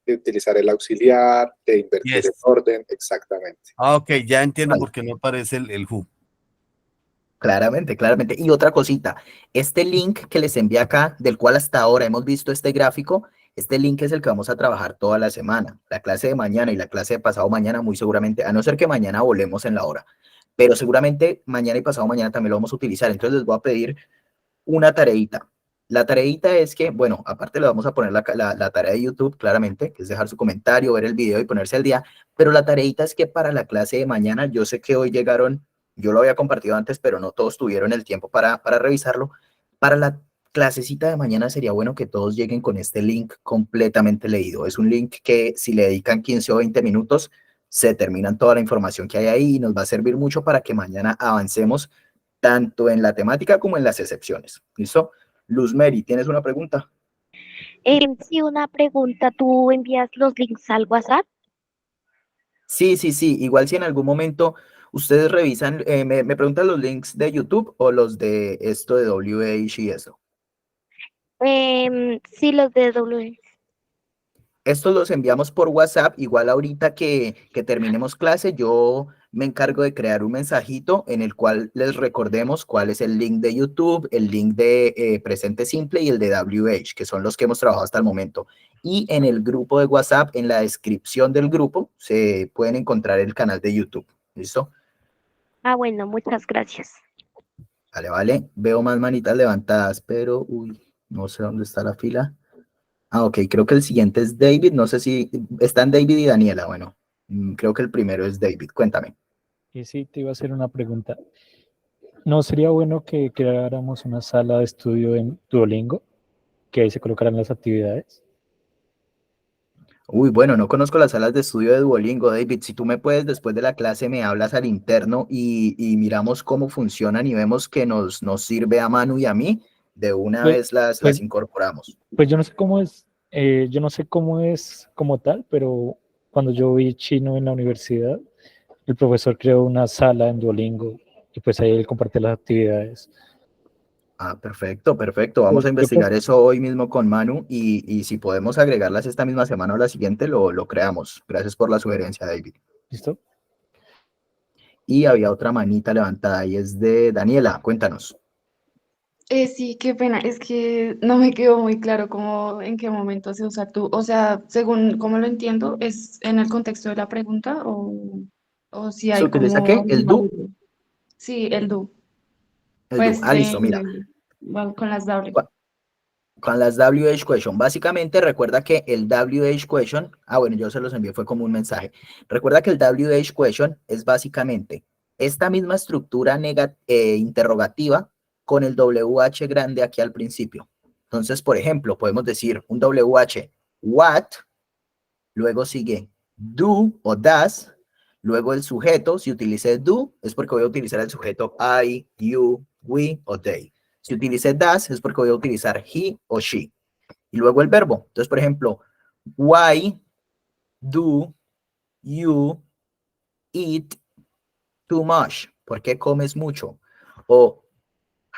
De utilizar el auxiliar, de invertir el orden, exactamente. Ah, ok, ya entiendo por qué no aparece el who. Claramente, claramente. Y otra cosita, este link que les envié acá, del cual hasta ahora hemos visto este gráfico, este link es el que vamos a trabajar toda la semana. La clase de mañana y la clase de pasado mañana muy seguramente, a no ser que mañana volemos en la hora, pero seguramente mañana y pasado mañana también lo vamos a utilizar. Entonces les voy a pedir una tareita. La tareita es que, bueno, aparte le vamos a poner la tarea de YouTube, claramente, que es dejar su comentario, ver el video y ponerse al día, pero la tareita es que para la clase de mañana, yo sé que hoy llegaron, yo lo había compartido antes, pero no todos tuvieron el tiempo para revisarlo. Para la clasecita de mañana sería bueno que todos lleguen con este link completamente leído. Es un link que si le dedican 15 o 20 minutos, se terminan toda la información que hay ahí y nos va a servir mucho para que mañana avancemos tanto en la temática como en las excepciones. ¿Listo? Luz Mary, ¿tienes una pregunta? Sí, una pregunta. ¿Tú envías los links al WhatsApp? Sí. Igual si en algún momento ustedes revisan, me preguntan los links de YouTube o los de esto de WH y eso. Sí, los de W. Estos los enviamos por WhatsApp, igual ahorita que terminemos clase, yo me encargo de crear un mensajito en el cual les recordemos cuál es el link de YouTube, el link de Presente Simple y el de WH, que son los que hemos trabajado hasta el momento. Y en el grupo de WhatsApp, en la descripción del grupo, se pueden encontrar el canal de YouTube. ¿Listo? Ah, bueno, muchas gracias. Vale, vale. Veo más manitas levantadas, pero, uy, no sé dónde está la fila. Ah, ok, creo que el siguiente es David. No sé si están David y Daniela. Bueno, creo que el primero es David. Cuéntame. Y sí, te iba a hacer una pregunta. ¿No sería bueno que creáramos una sala de estudio en Duolingo, que ahí se colocaran las actividades? Uy, bueno, no conozco las salas de estudio de Duolingo, David. Si tú me puedes, después de la clase, me hablas al interno y miramos cómo funcionan y vemos que nos sirve a Manu y a mí, de una Pues, vez las pues, incorporamos. pues yo no sé cómo es, yo no sé cómo es como tal, pero cuando yo vi chino en la universidad, el profesor creó una sala en Duolingo y pues ahí él comparte las actividades. Ah, perfecto, perfecto. Vamos a Yo creo, investigar eso hoy mismo con Manu y si podemos agregarlas esta misma semana o la siguiente, lo creamos. Gracias por la sugerencia, David. ¿listo? Y había otra manita levantada y es de Daniela. Cuéntanos. Sí, qué pena, es que no me quedó muy claro cómo, en qué momento se usa tú. O sea, según cómo lo entiendo, ¿es en el contexto de la pregunta o si ¿Se hay utiliza como qué? ¿El algún do? valor? Sí, el do. El do. Pues Ah, listo, mira. bueno, con las W. Con las WH question, básicamente recuerda que el WH question, bueno, yo se los envié, fue como un mensaje. Recuerda que el WH question es básicamente esta misma estructura interrogativa con el WH grande aquí al principio. Entonces, por ejemplo, podemos decir un WH, what, luego sigue do o does, luego el sujeto, si utilicé do, es porque voy a utilizar el sujeto I, you, we o they. Si utilicé does, es porque voy a utilizar he o she. Y luego el verbo. Entonces, por ejemplo, why do you eat too much? ¿Por qué comes mucho? O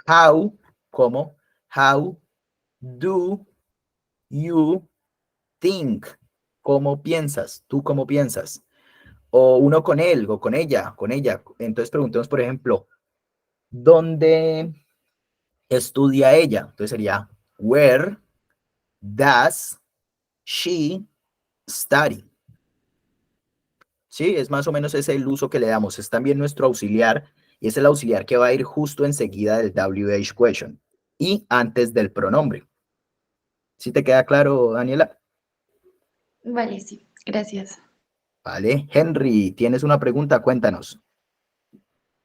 how, ¿cómo? How do you think? ¿Cómo piensas? ¿Tú cómo piensas? O uno con él o con ella, con ella. Entonces preguntemos, por ejemplo, ¿dónde estudia ella? Entonces sería, where does she study? Sí, es más o menos ese el uso que le damos. Es también nuestro auxiliar y es el auxiliar que va a ir justo enseguida del WH question y antes del pronombre. ¿Sí te queda claro, Daniela? Vale, sí, gracias. Vale. Henry, ¿tienes una pregunta? Cuéntanos.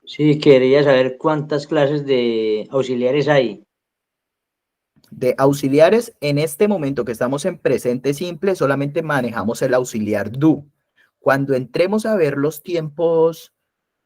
Sí, quería saber cuántas clases de auxiliares hay. De auxiliares, en este momento que estamos en presente simple, solamente manejamos el auxiliar do. Cuando entremos a ver los tiempos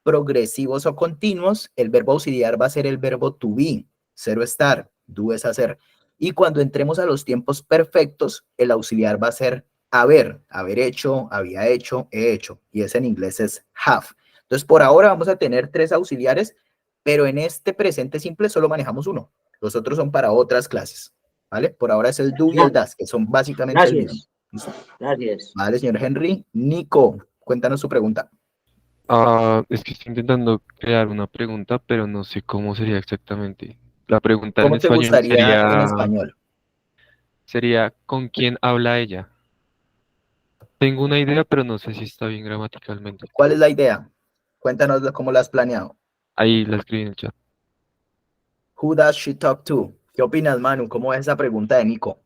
progresivos o continuos, el verbo auxiliar va a ser el verbo to be, ser o estar, do es hacer. Y cuando entremos a los tiempos perfectos, el auxiliar va a ser haber hecho, había hecho, he hecho. Y ese en inglés es have. Entonces, por ahora vamos a tener 3 auxiliares, pero en este presente simple solo manejamos uno. Los otros son para otras clases, ¿vale? Por ahora es el do y el das, que son básicamente el mismo. Gracias. Vale, señor Henry. Nico, cuéntanos su pregunta. Es que estoy intentando crear una pregunta, pero no sé cómo sería exactamente. La pregunta en ¿Cómo te español gustaría en español? sería ¿con quién habla ella? Tengo una idea, pero no sé si está bien gramaticalmente. ¿Cuál es la idea? Cuéntanos cómo la has planeado. Ahí la escribí en el chat. Who does she talk to? ¿Qué opinas, Manu? ¿Cómo es esa pregunta de Nico?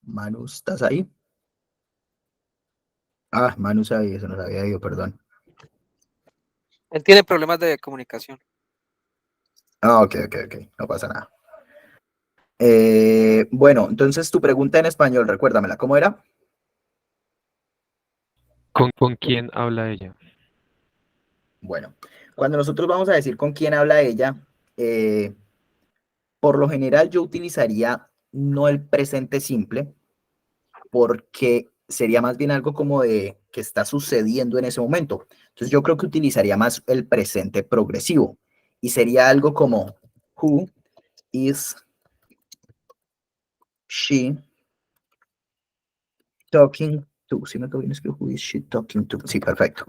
Manu, ¿estás ahí? Ah, Manu sabía, se nos había ido, perdón. Él tiene problemas de comunicación. Ah, ok, no pasa nada. Bueno, entonces tu pregunta en español, recuérdamela, ¿cómo era? ¿Con quién habla ella? Bueno, cuando nosotros vamos a decir con quién habla ella, por lo general yo utilizaría no el presente simple, porque sería más bien algo como de que está sucediendo en ese momento. Entonces yo creo que utilizaría más el presente progresivo y sería algo como who is she talking to. Si no, todavía no es que who is she talking to. Sí, perfecto.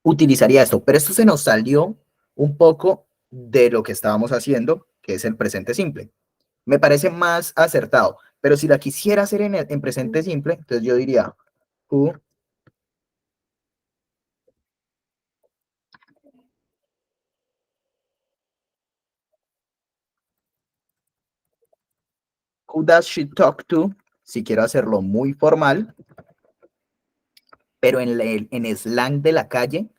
Utilizaría esto, pero esto se nos salió un poco de lo que estábamos haciendo, que es el presente simple. Me parece más acertado, pero si la quisiera hacer en presente simple, entonces yo diría who does she talk to, si quiero hacerlo muy formal, pero en el slang de la calle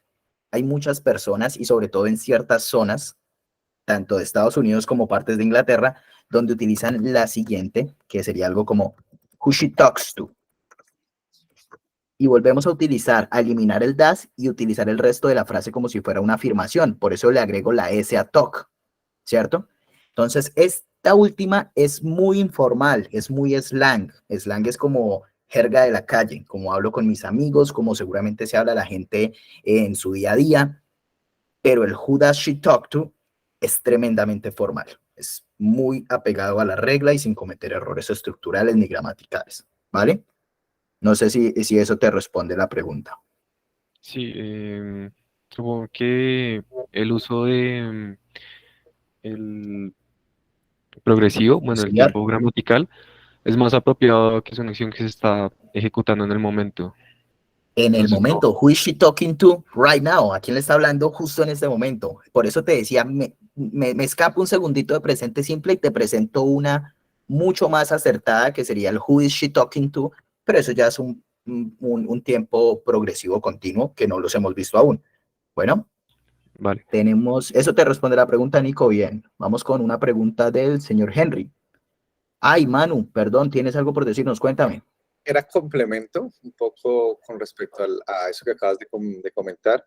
hay muchas personas y sobre todo en ciertas zonas, tanto de Estados Unidos como partes de Inglaterra, donde utilizan la siguiente, que sería algo como who she talks to. Y volvemos a utilizar, a eliminar el das y utilizar el resto de la frase como si fuera una afirmación. Por eso le agrego la S a talk, ¿cierto? Entonces, esta última es muy informal, es muy slang. Slang es como jerga de la calle, como hablo con mis amigos, como seguramente se habla la gente en su día a día. Pero el who does she talk to es tremendamente formal. Es muy apegado a la regla y sin cometer errores estructurales ni gramaticales, ¿vale? No sé si eso te responde la pregunta. Sí, supongo que el uso de el progresivo, bueno, el Auxiliar. tiempo gramatical, es más apropiado que es una acción que se está ejecutando en el momento. En el Entonces, no, momento, who is she talking to right now? ¿A quién le está hablando justo en este momento? Por eso te decía, me escapo un segundito de presente simple y te presento una mucho más acertada que sería el who is she talking to, pero eso ya es un tiempo progresivo continuo que no los hemos visto aún. Bueno, vale. tenemos, eso te responde la pregunta, Nico, bien. Vamos con una pregunta del señor Henry. Ay, Manu, perdón, ¿tienes algo por decirnos? Cuéntame. Era complemento un poco con respecto a eso que acabas de comentar.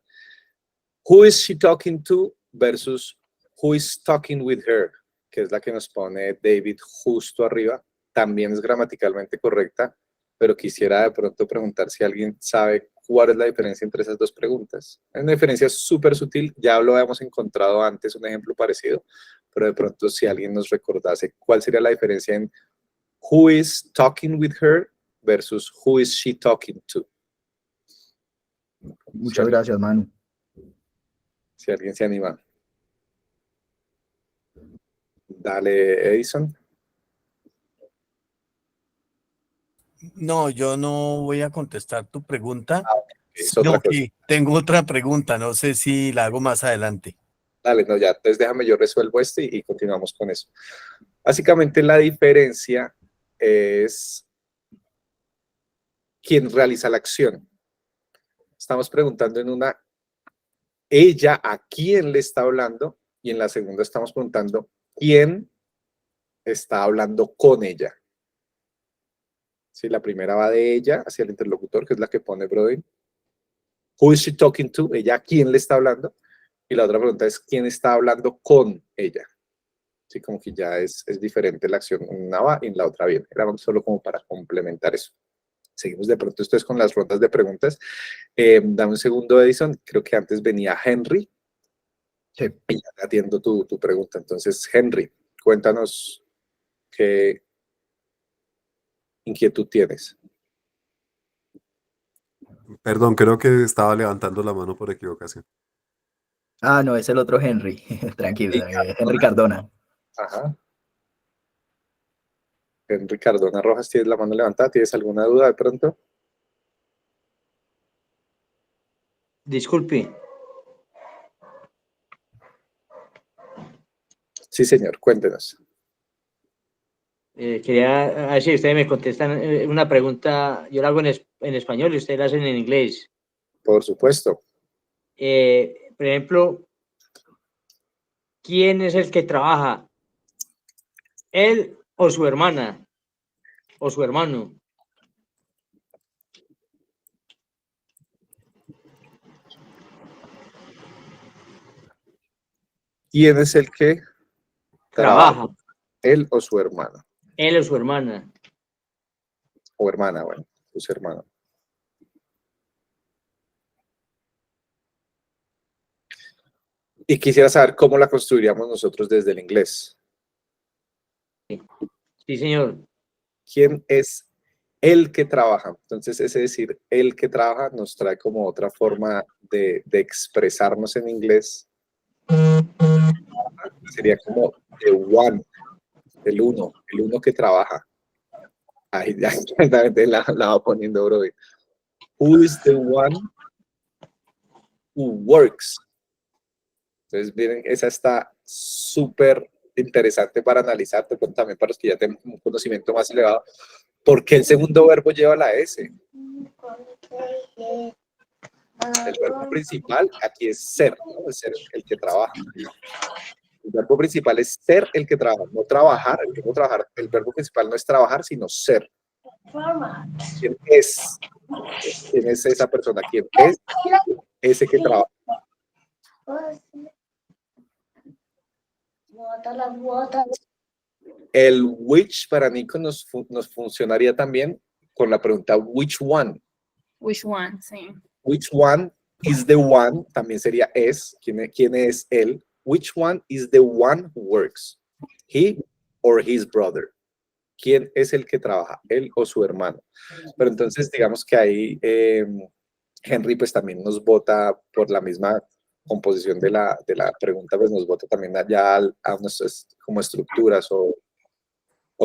Who is she talking to versus who is talking with her, que es la que nos pone David justo arriba. También es gramaticalmente correcta, pero quisiera de pronto preguntar si alguien sabe cuál es la diferencia entre esas dos preguntas. Es una diferencia súper sutil, ya lo habíamos encontrado antes, un ejemplo parecido, pero de pronto si alguien nos recordase cuál sería la diferencia en who is talking with her versus who is she talking to. Muchas gracias, Manu. Si alguien se anima. Dale, Edison. No, yo no voy a contestar tu pregunta, Es otra sino cosa. que tengo otra pregunta, no sé si la hago más adelante. Dale, no, ya, entonces déjame yo resuelvo esto y continuamos con eso. Básicamente la diferencia es quién realiza la acción. Estamos preguntando en una, ella a quién le está hablando, y en la segunda estamos preguntando quién está hablando con ella. Sí, la primera va de ella hacia el interlocutor, que es la que pone Brodin. Who is she talking to? Ella a quién le está hablando. Y la otra pregunta es quién está hablando con ella. Sí, como que ya es diferente la acción. Una va y en la otra viene. Era solo como para complementar eso. Seguimos de pronto esto es con las rondas de preguntas. Dame un segundo, Edison. Creo que antes venía Henry. Sí. Y ya te atiendo tu pregunta. Entonces, Henry, cuéntanos qué inquietud tienes. Perdón, creo que estaba levantando la mano por equivocación. Ah, no, es el otro Henry. Tranquilo, Henry Cardona. Ajá. Henry Cardona Rojas, ¿tienes la mano levantada? ¿Tienes alguna duda de pronto? Disculpe, Sí, señor, cuéntenos. quería a ver si ustedes me contestan una pregunta. Yo la hago en español y ustedes la hacen en inglés. Por supuesto. Por ejemplo, ¿quién es el que trabaja? ¿Él o su hermana? ¿O su hermano? ¿Quién es el que Trabaja. ¿Él o su hermano? Él o su hermana. O hermana, bueno, su hermano. Y quisiera saber cómo la construiríamos nosotros desde el inglés. Sí, señor. ¿Quién es el que trabaja. Entonces, ese decir el que trabaja nos trae como otra forma de expresarnos en inglés. Sería como the one, el uno que trabaja. Ahí ya exactamente la va poniendo Brody. Who is the one who works? Entonces, miren, esa está súper interesante para analizar, pero también para los que ya tienen un conocimiento más elevado. ¿Por qué el segundo verbo lleva la S? El verbo principal aquí es ser, ¿no? Es ser el que trabaja. El verbo principal es ser el que trabaja, no trabajar. El verbo principal no es trabajar, sino ser. ¿Quién es? ¿Quién es esa persona? ¿Quién es ese que trabaja? El which para Nico nos funcionaría también con la pregunta which one. Which one, sí. Which one is the one, también sería es, ¿quién es él? Which one is the one who works? He or his brother. ¿Quién es el que trabaja? Él o su hermano. Pero entonces digamos que ahí Henry pues también nos vota por la misma composición de la pregunta, pues nos vota también allá a nuestras como estructuras o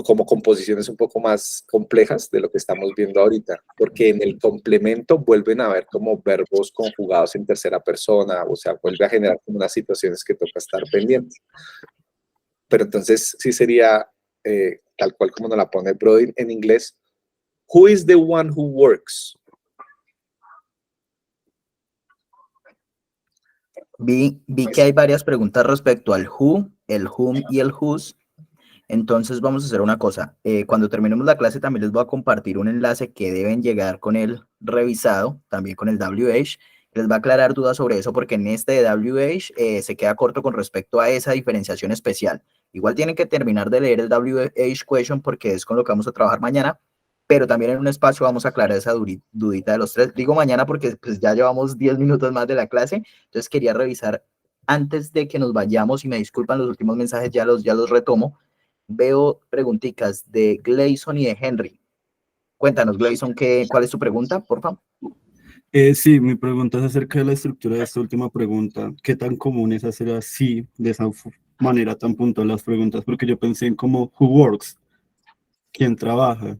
como composiciones un poco más complejas de lo que estamos viendo ahorita, porque en el complemento vuelven a haber como verbos conjugados en tercera persona, o sea, vuelve a generar como unas situaciones que toca estar pendientes. Pero entonces sí sería tal cual como nos la pone Brody en inglés, who is the one who works? Vi que hay varias preguntas respecto al who, el whom y el whose. Entonces vamos a hacer una cosa. Cuando terminemos la clase también les voy a compartir un enlace que deben llegar con el revisado, también con el WH. Les va a aclarar dudas sobre eso porque en este de WH se queda corto con respecto a esa diferenciación especial. Igual tienen que terminar de leer el WH question porque es con lo que vamos a trabajar mañana, pero también en un espacio vamos a aclarar esa dudita de los tres. Digo mañana porque pues, ya llevamos 10 minutos más de la clase, entonces quería revisar antes de que nos vayamos y me disculpan los últimos mensajes, ya los retomo. Veo preguntitas de Gleison y de Henry. Cuéntanos, Gleison, ¿cuál es tu pregunta, por favor? Sí, mi pregunta es acerca de la estructura de esta última pregunta. ¿Qué tan común es hacer así, de esa manera tan puntual las preguntas? Porque yo pensé en como who works, quién trabaja,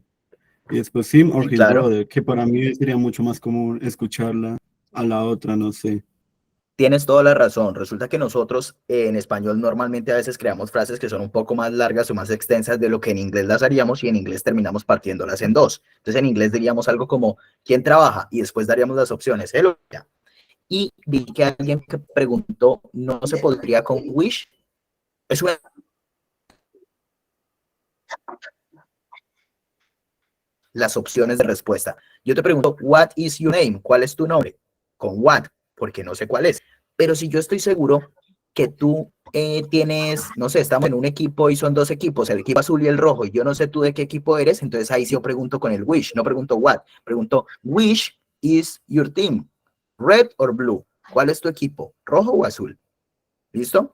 y después him or his brother, que para mí sería mucho más común escucharla a la otra, no sé. Tienes toda la razón. Resulta que nosotros en español normalmente a veces creamos frases que son un poco más largas o más extensas de lo que en inglés las haríamos y en inglés terminamos partiéndolas en dos. Entonces en inglés diríamos algo como ¿quién trabaja? Y después daríamos las opciones. Él o ella. Y vi que alguien que preguntó, ¿no se podría con wish? Es una... Las opciones de respuesta. Yo te pregunto, what is your name? ¿Cuál es tu nombre? Con what, porque no sé cuál es. Pero si yo estoy seguro que tú tienes, no sé, estamos en un equipo y son dos equipos, el equipo azul y el rojo, y yo no sé tú de qué equipo eres, entonces ahí sí yo pregunto con el which, no pregunto what, pregunto which is your team, red or blue, ¿cuál es tu equipo, rojo o azul? ¿Listo?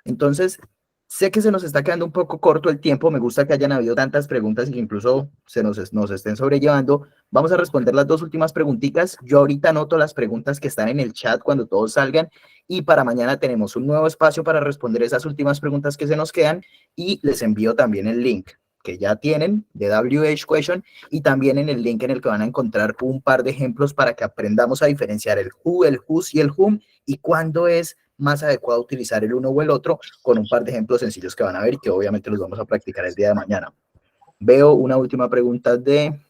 Entonces, sé que se nos está quedando un poco corto el tiempo, me gusta que hayan habido tantas preguntas y que incluso nos estén sobrellevando. Vamos a responder las dos últimas preguntitas. Yo ahorita anoto las preguntas que están en el chat cuando todos salgan y para mañana tenemos un nuevo espacio para responder esas últimas preguntas que se nos quedan y les envío también el link que ya tienen de WH Question y también en el link en el que van a encontrar un par de ejemplos para que aprendamos a diferenciar el who, el whose y el whom y cuándo es más adecuado utilizar el uno o el otro con un par de ejemplos sencillos que van a ver y que obviamente los vamos a practicar el día de mañana. Veo una última pregunta de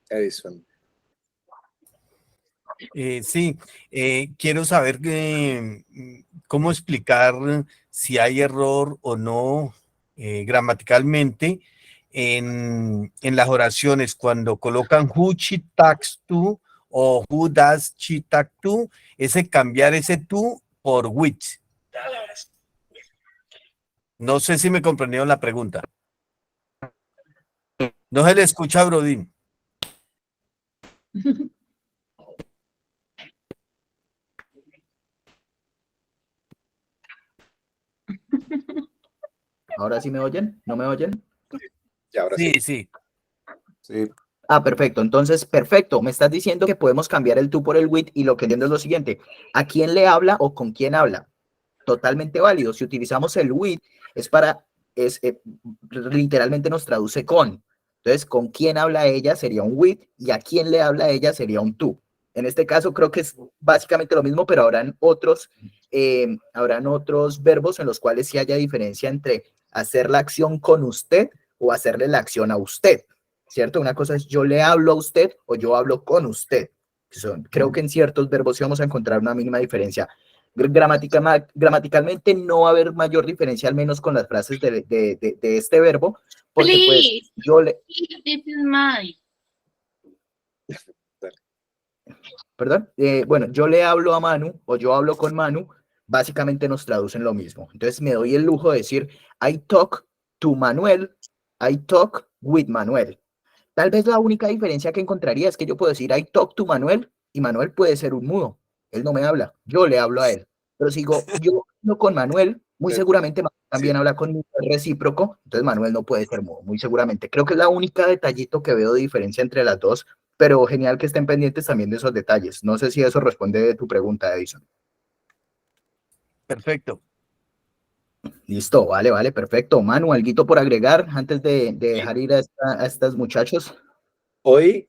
Edison. Sí, quiero saber cómo explicar si hay error o no gramaticalmente en las oraciones cuando colocan who she talks to o who does she talk to, ese cambiar ese to por which. No sé si me comprendieron la pregunta. No se le escucha a Brodín. ¿Ahora sí me oyen? ¿No me oyen? Y ahora sí. Sí. Ah, perfecto. Entonces, perfecto. Me estás diciendo que podemos cambiar el tú por el with y lo que entiendo es lo siguiente. ¿A quién le habla o con quién habla? Totalmente válido. Si utilizamos el with literalmente nos traduce con. Entonces, ¿con quién habla ella? Sería un with y a quién le habla ella sería un tú. En este caso creo que es básicamente lo mismo, pero habrán otros verbos en los cuales sí haya diferencia entre hacer la acción con usted o hacerle la acción a usted, ¿cierto? Una cosa es yo le hablo a usted o yo hablo con usted. Creo que en ciertos verbos sí vamos a encontrar una mínima diferencia. Gramaticalmente no va a haber mayor diferencia, al menos con las frases de este verbo, porque pues yo le... This is mine. Perdón, bueno, yo le hablo a Manu o yo hablo con Manu, básicamente nos traducen lo mismo. Entonces me doy el lujo de decir, I talk to Manuel, I talk with Manuel. Tal vez la única diferencia que encontraría es que yo puedo decir, I talk to Manuel, y Manuel puede ser un mudo. Él no me habla, yo le hablo a él. Pero si digo, yo hablo con Manuel, muy seguramente Manuel también habla conmigo, es recíproco, entonces Manuel no puede ser mudo, muy seguramente. Creo que es la única detallito que veo de diferencia entre las dos, pero genial que estén pendientes también de esos detalles. No sé si eso responde a tu pregunta, Edison. Perfecto. Listo, vale, perfecto. Manu, ¿alguito por agregar antes de dejar ir a estos muchachos? Hoy,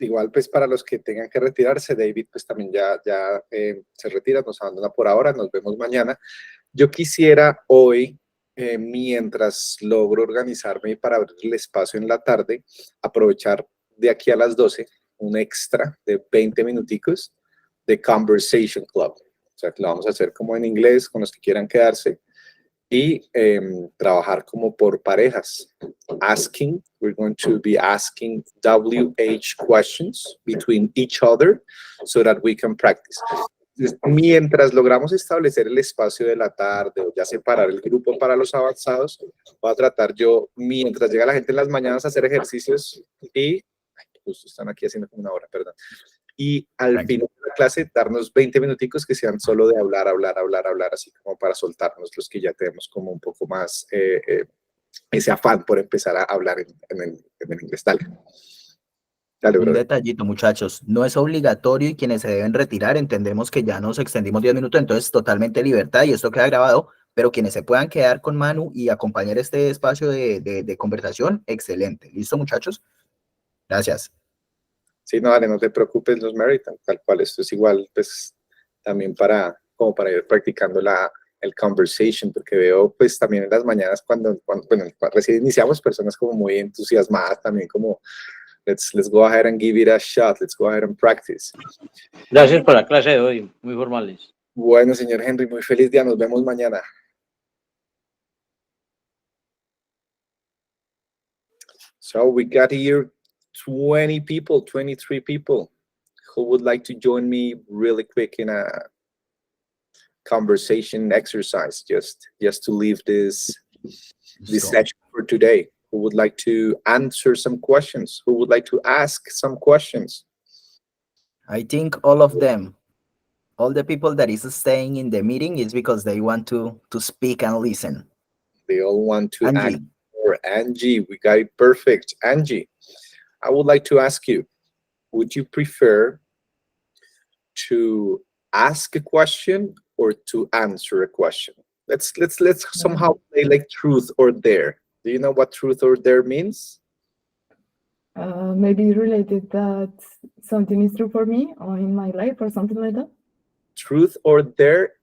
igual pues para los que tengan que retirarse, David pues también ya se retira, nos abandona por ahora, nos vemos mañana. Yo quisiera hoy, mientras logro organizarme para abrir el espacio en la tarde, aprovechar de aquí a las 12 un extra de 20 minuticos de Conversation Club. O sea, que lo vamos a hacer como en inglés, con los que quieran quedarse, y trabajar como por parejas. We're going to be asking WH questions between each other so that we can practice. Mientras logramos establecer el espacio de la tarde o ya separar el grupo para los avanzados, voy a tratar yo, mientras llega la gente en las mañanas, a hacer ejercicios y, justo están aquí haciendo como una hora, perdón, y al final de la clase darnos 20 minuticos que sean solo de hablar, así como para soltarnos los que ya tenemos como un poco más ese afán por empezar a hablar en el inglés. Dale, Un brother. detallito, muchachos, no es obligatorio y quienes se deben retirar, entendemos que ya nos extendimos 10 minutos, entonces totalmente libertad y esto queda grabado, pero quienes se puedan quedar con Manu y acompañar este espacio de conversación, excelente. ¿Listo, muchachos? Gracias. Sí, no, dale, no te preocupes, los meritan, tal cual. Esto es igual, pues, también como para ir practicando el conversation, porque veo, pues, también en las mañanas cuando recién iniciamos, personas como muy entusiasmadas, también como, let's go ahead and give it a shot, let's go ahead and practice. Gracias por la clase de hoy, muy formales. Bueno, señor Henry, muy feliz día, nos vemos mañana. So we got here 23 people who would like to join me really quick in a conversation exercise, just to leave this session for today. Who would like to answer some questions? Who would like to ask some questions? I think all of them, all the people that is staying in the meeting is because they want to speak and listen. They all want to Angie. act for Angie. We got it perfect. Angie, I would like to ask you, would you prefer to ask a question or to answer a question? Let's somehow play like truth or dare. Do you know what truth or dare means? Maybe related that something is true for me or in my life or something like that. Truth or dare,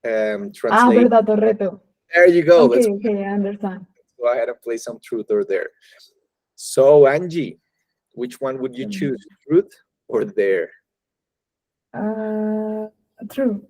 translate. Verdad o reto. There you go. Okay, Let's I understand. go ahead and play some truth or dare. So, Angie, which one would you choose, truth or dare? True.